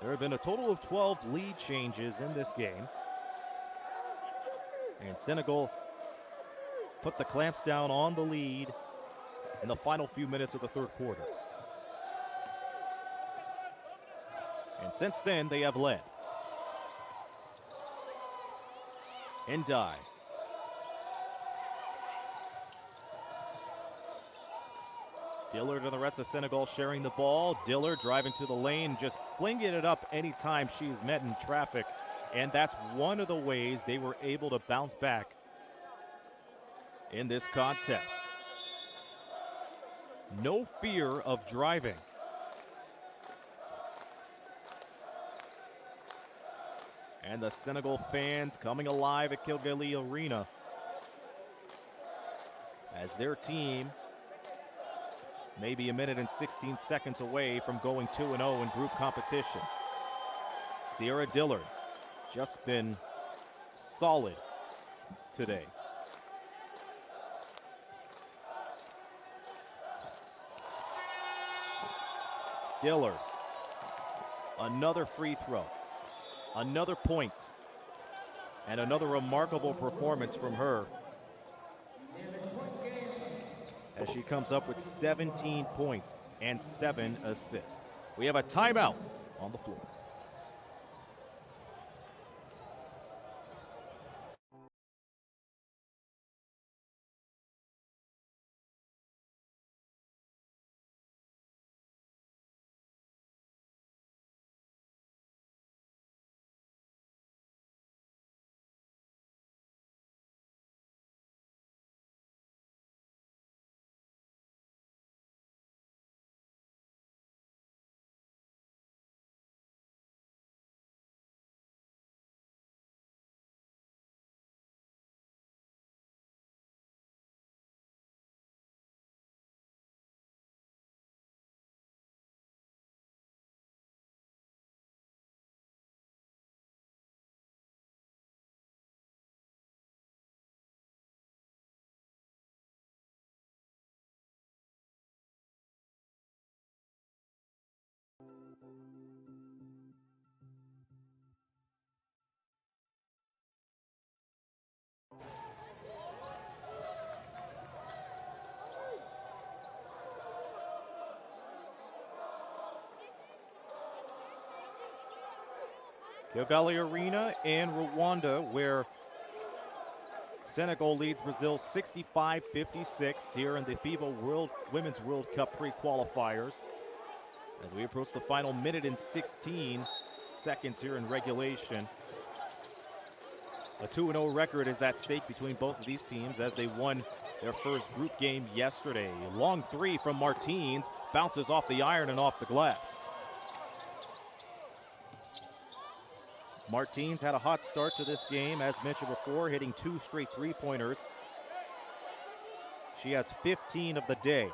There have been a total of 12 lead changes in this game. And Senegal put the clamps down on the lead in the final few minutes of the third quarter. And since then, they have led. Ndai. Dillard and the rest of Senegal sharing the ball. Dillard driving to the lane, just flinging it up anytime she's met in traffic. And that's one of the ways they were able to bounce back in this contest. No fear of driving. And the Senegal fans coming alive at Kilgaley Arena as their team maybe a minute and 16 seconds away from going 2-0 in group competition. Sierra Dillard just been solid today. Dillard, another free throw, another point, and another remarkable performance from her as she comes up with 17 points and 7 assists. We have a timeout on the floor. Kigali Arena in Rwanda, where Senegal leads Brazil 65-56 here in the FIBA Women's World Cup pre-qualifiers. As we approach the final minute and 16 seconds here in regulation. A 2-0 record is at stake between both of these teams as they won their first group game yesterday. Long three from Martins, bounces off the iron and off the glass. Martins had a hot start to this game, as mentioned before, hitting 2 straight three-pointers. She has 15 of the day.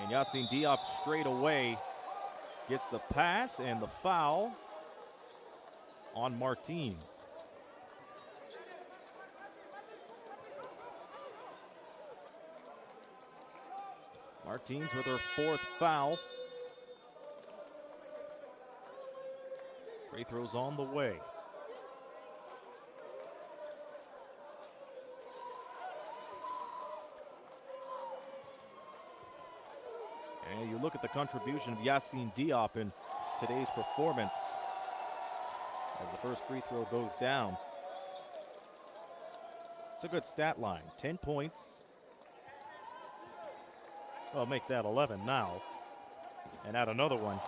And Yacine Diop straight away gets the pass and the foul on Martins. Martins with her 4th foul. Free throws on the way. And you look at the contribution of Yacine Diop in today's performance as the first free throw goes down. It's a good stat line. 10 points. I'll make that 11 now. And add another one.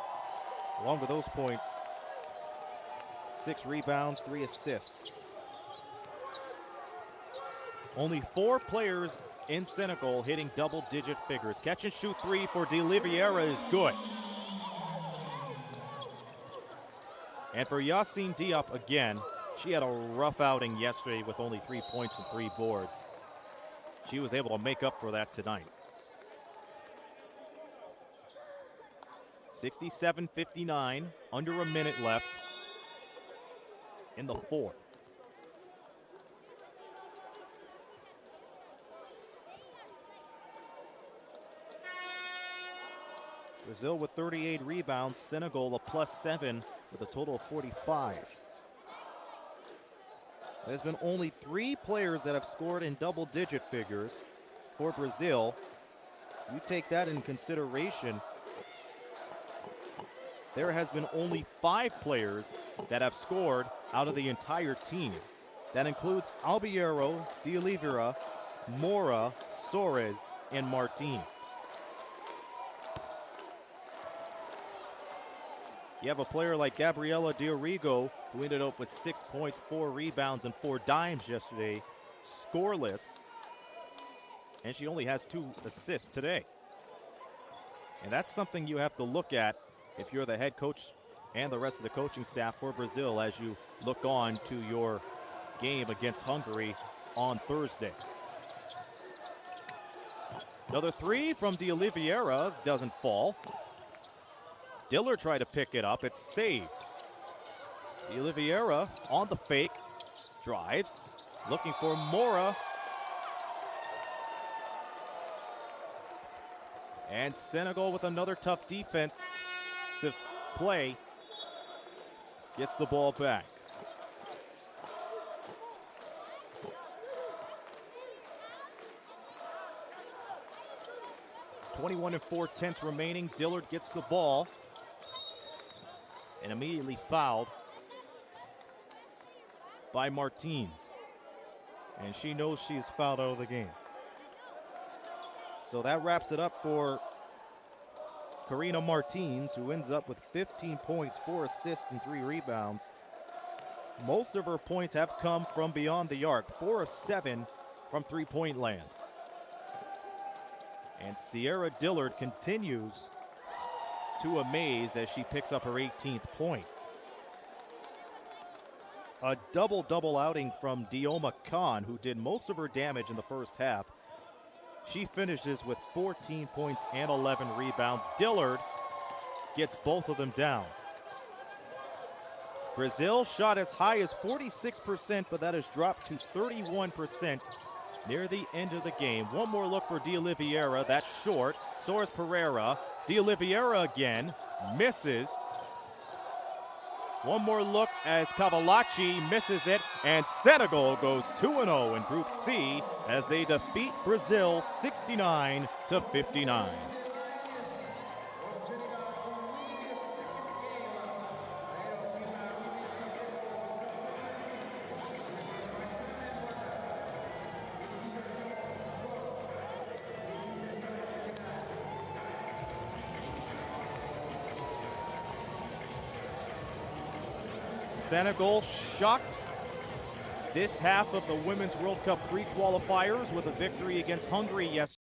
Along with those points, 6 rebounds, 3 assists. Only 4 players in Senegal hitting double-digit figures. Catch and shoot 3 for De Oliveira is good. And for Yacine Diop again, she had a rough outing yesterday with only 3 points and 3 boards. She was able to make up for that tonight. 67-59, under a minute left in the 4th. Brazil with 38 rebounds, Senegal a +7 with a total of 45. There's been only 3 players that have scored in double-digit figures for Brazil. You take that in consideration, there has been only 5 players that have scored out of the entire team. That includes Albiero, De Oliveira, Mora, Soares, and Martins. You have a player like Gabriela Diorigo, who ended up with 6 points, 4 rebounds, and 4 dimes yesterday, scoreless. And she only has 2 assists today. And that's something you have to look at if you're the head coach and the rest of the coaching staff for Brazil as you look on to your game against Hungary on Thursday. Another 3 from De Oliveira doesn't fall. Dillard tried to pick it up. It's saved. De Oliveira on the fake. Drives. Looking for Mora. And Senegal with another tough defensive play. Gets the ball back. .21 4/10 remaining. Dillard gets the ball and immediately fouled by Martins. And she knows she's fouled out of the game. So that wraps it up for Karina Martins, who ends up with 15 points, 4 assists, and 3 rebounds. Most of her points have come from beyond the arc, 4 of 7 from three-point land. And Sierra Dillard continues to amaze as she picks up her 18th point. A double-double outing from Dioma Khan, who did most of her damage in the first half. She finishes with 14 points and 11 rebounds. Dillard gets both of them down. Brazil shot as high as 46%, but that has dropped to 31% near the end of the game. One more look for D'Oliveira. That's short. So is Pereira. D'Oliveira again. Misses. One more look as Cavallacci misses it. And Senegal goes 2-0 in Group C as they defeat Brazil 69-59. Senegal shocked this half of the Women's World Cup pre-qualifiers with a victory against Hungary yesterday.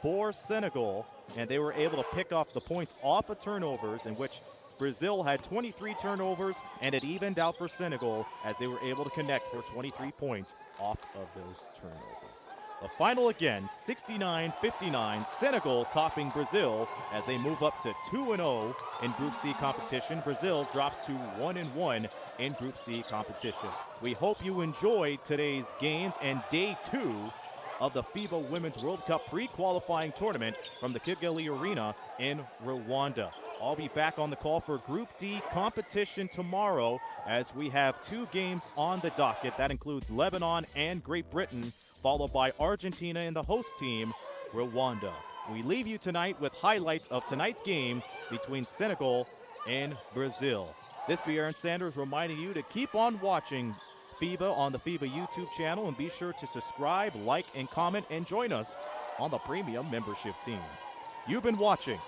For Senegal, and they were able to pick off the points off of turnovers, in which Brazil had 23 turnovers, and it evened out for Senegal as they were able to connect for 23 points off of those turnovers. The final again, 69-59, Senegal topping Brazil as they move up to 2-0 in Group C competition. Brazil drops to 1-1 in Group C competition. We hope you enjoyed today's games and day 2 of the FIBA Women's World Cup pre-qualifying tournament from the Kigali Arena in Rwanda. I'll be back on the call for Group D competition tomorrow as we have 2 games on the docket. That includes Lebanon and Great Britain, followed by Argentina and the host team, Rwanda. We leave you tonight with highlights of tonight's game between Senegal and Brazil. This be Aaron Sanders reminding you to keep on watching FIBA on the FIBA YouTube channel, and be sure to subscribe, like, and comment, and join us on the premium membership team. You've been watching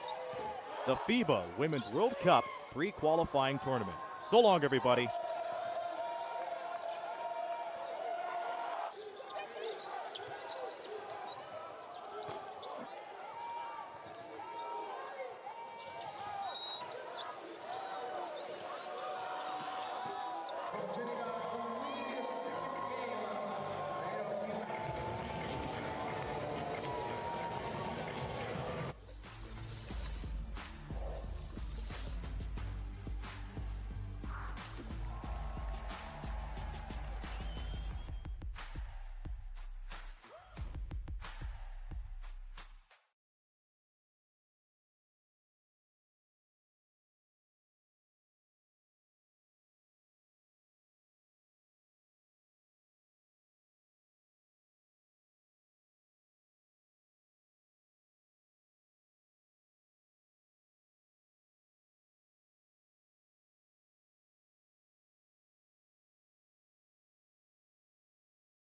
the FIBA Women's World Cup pre-qualifying tournament. So long, everybody.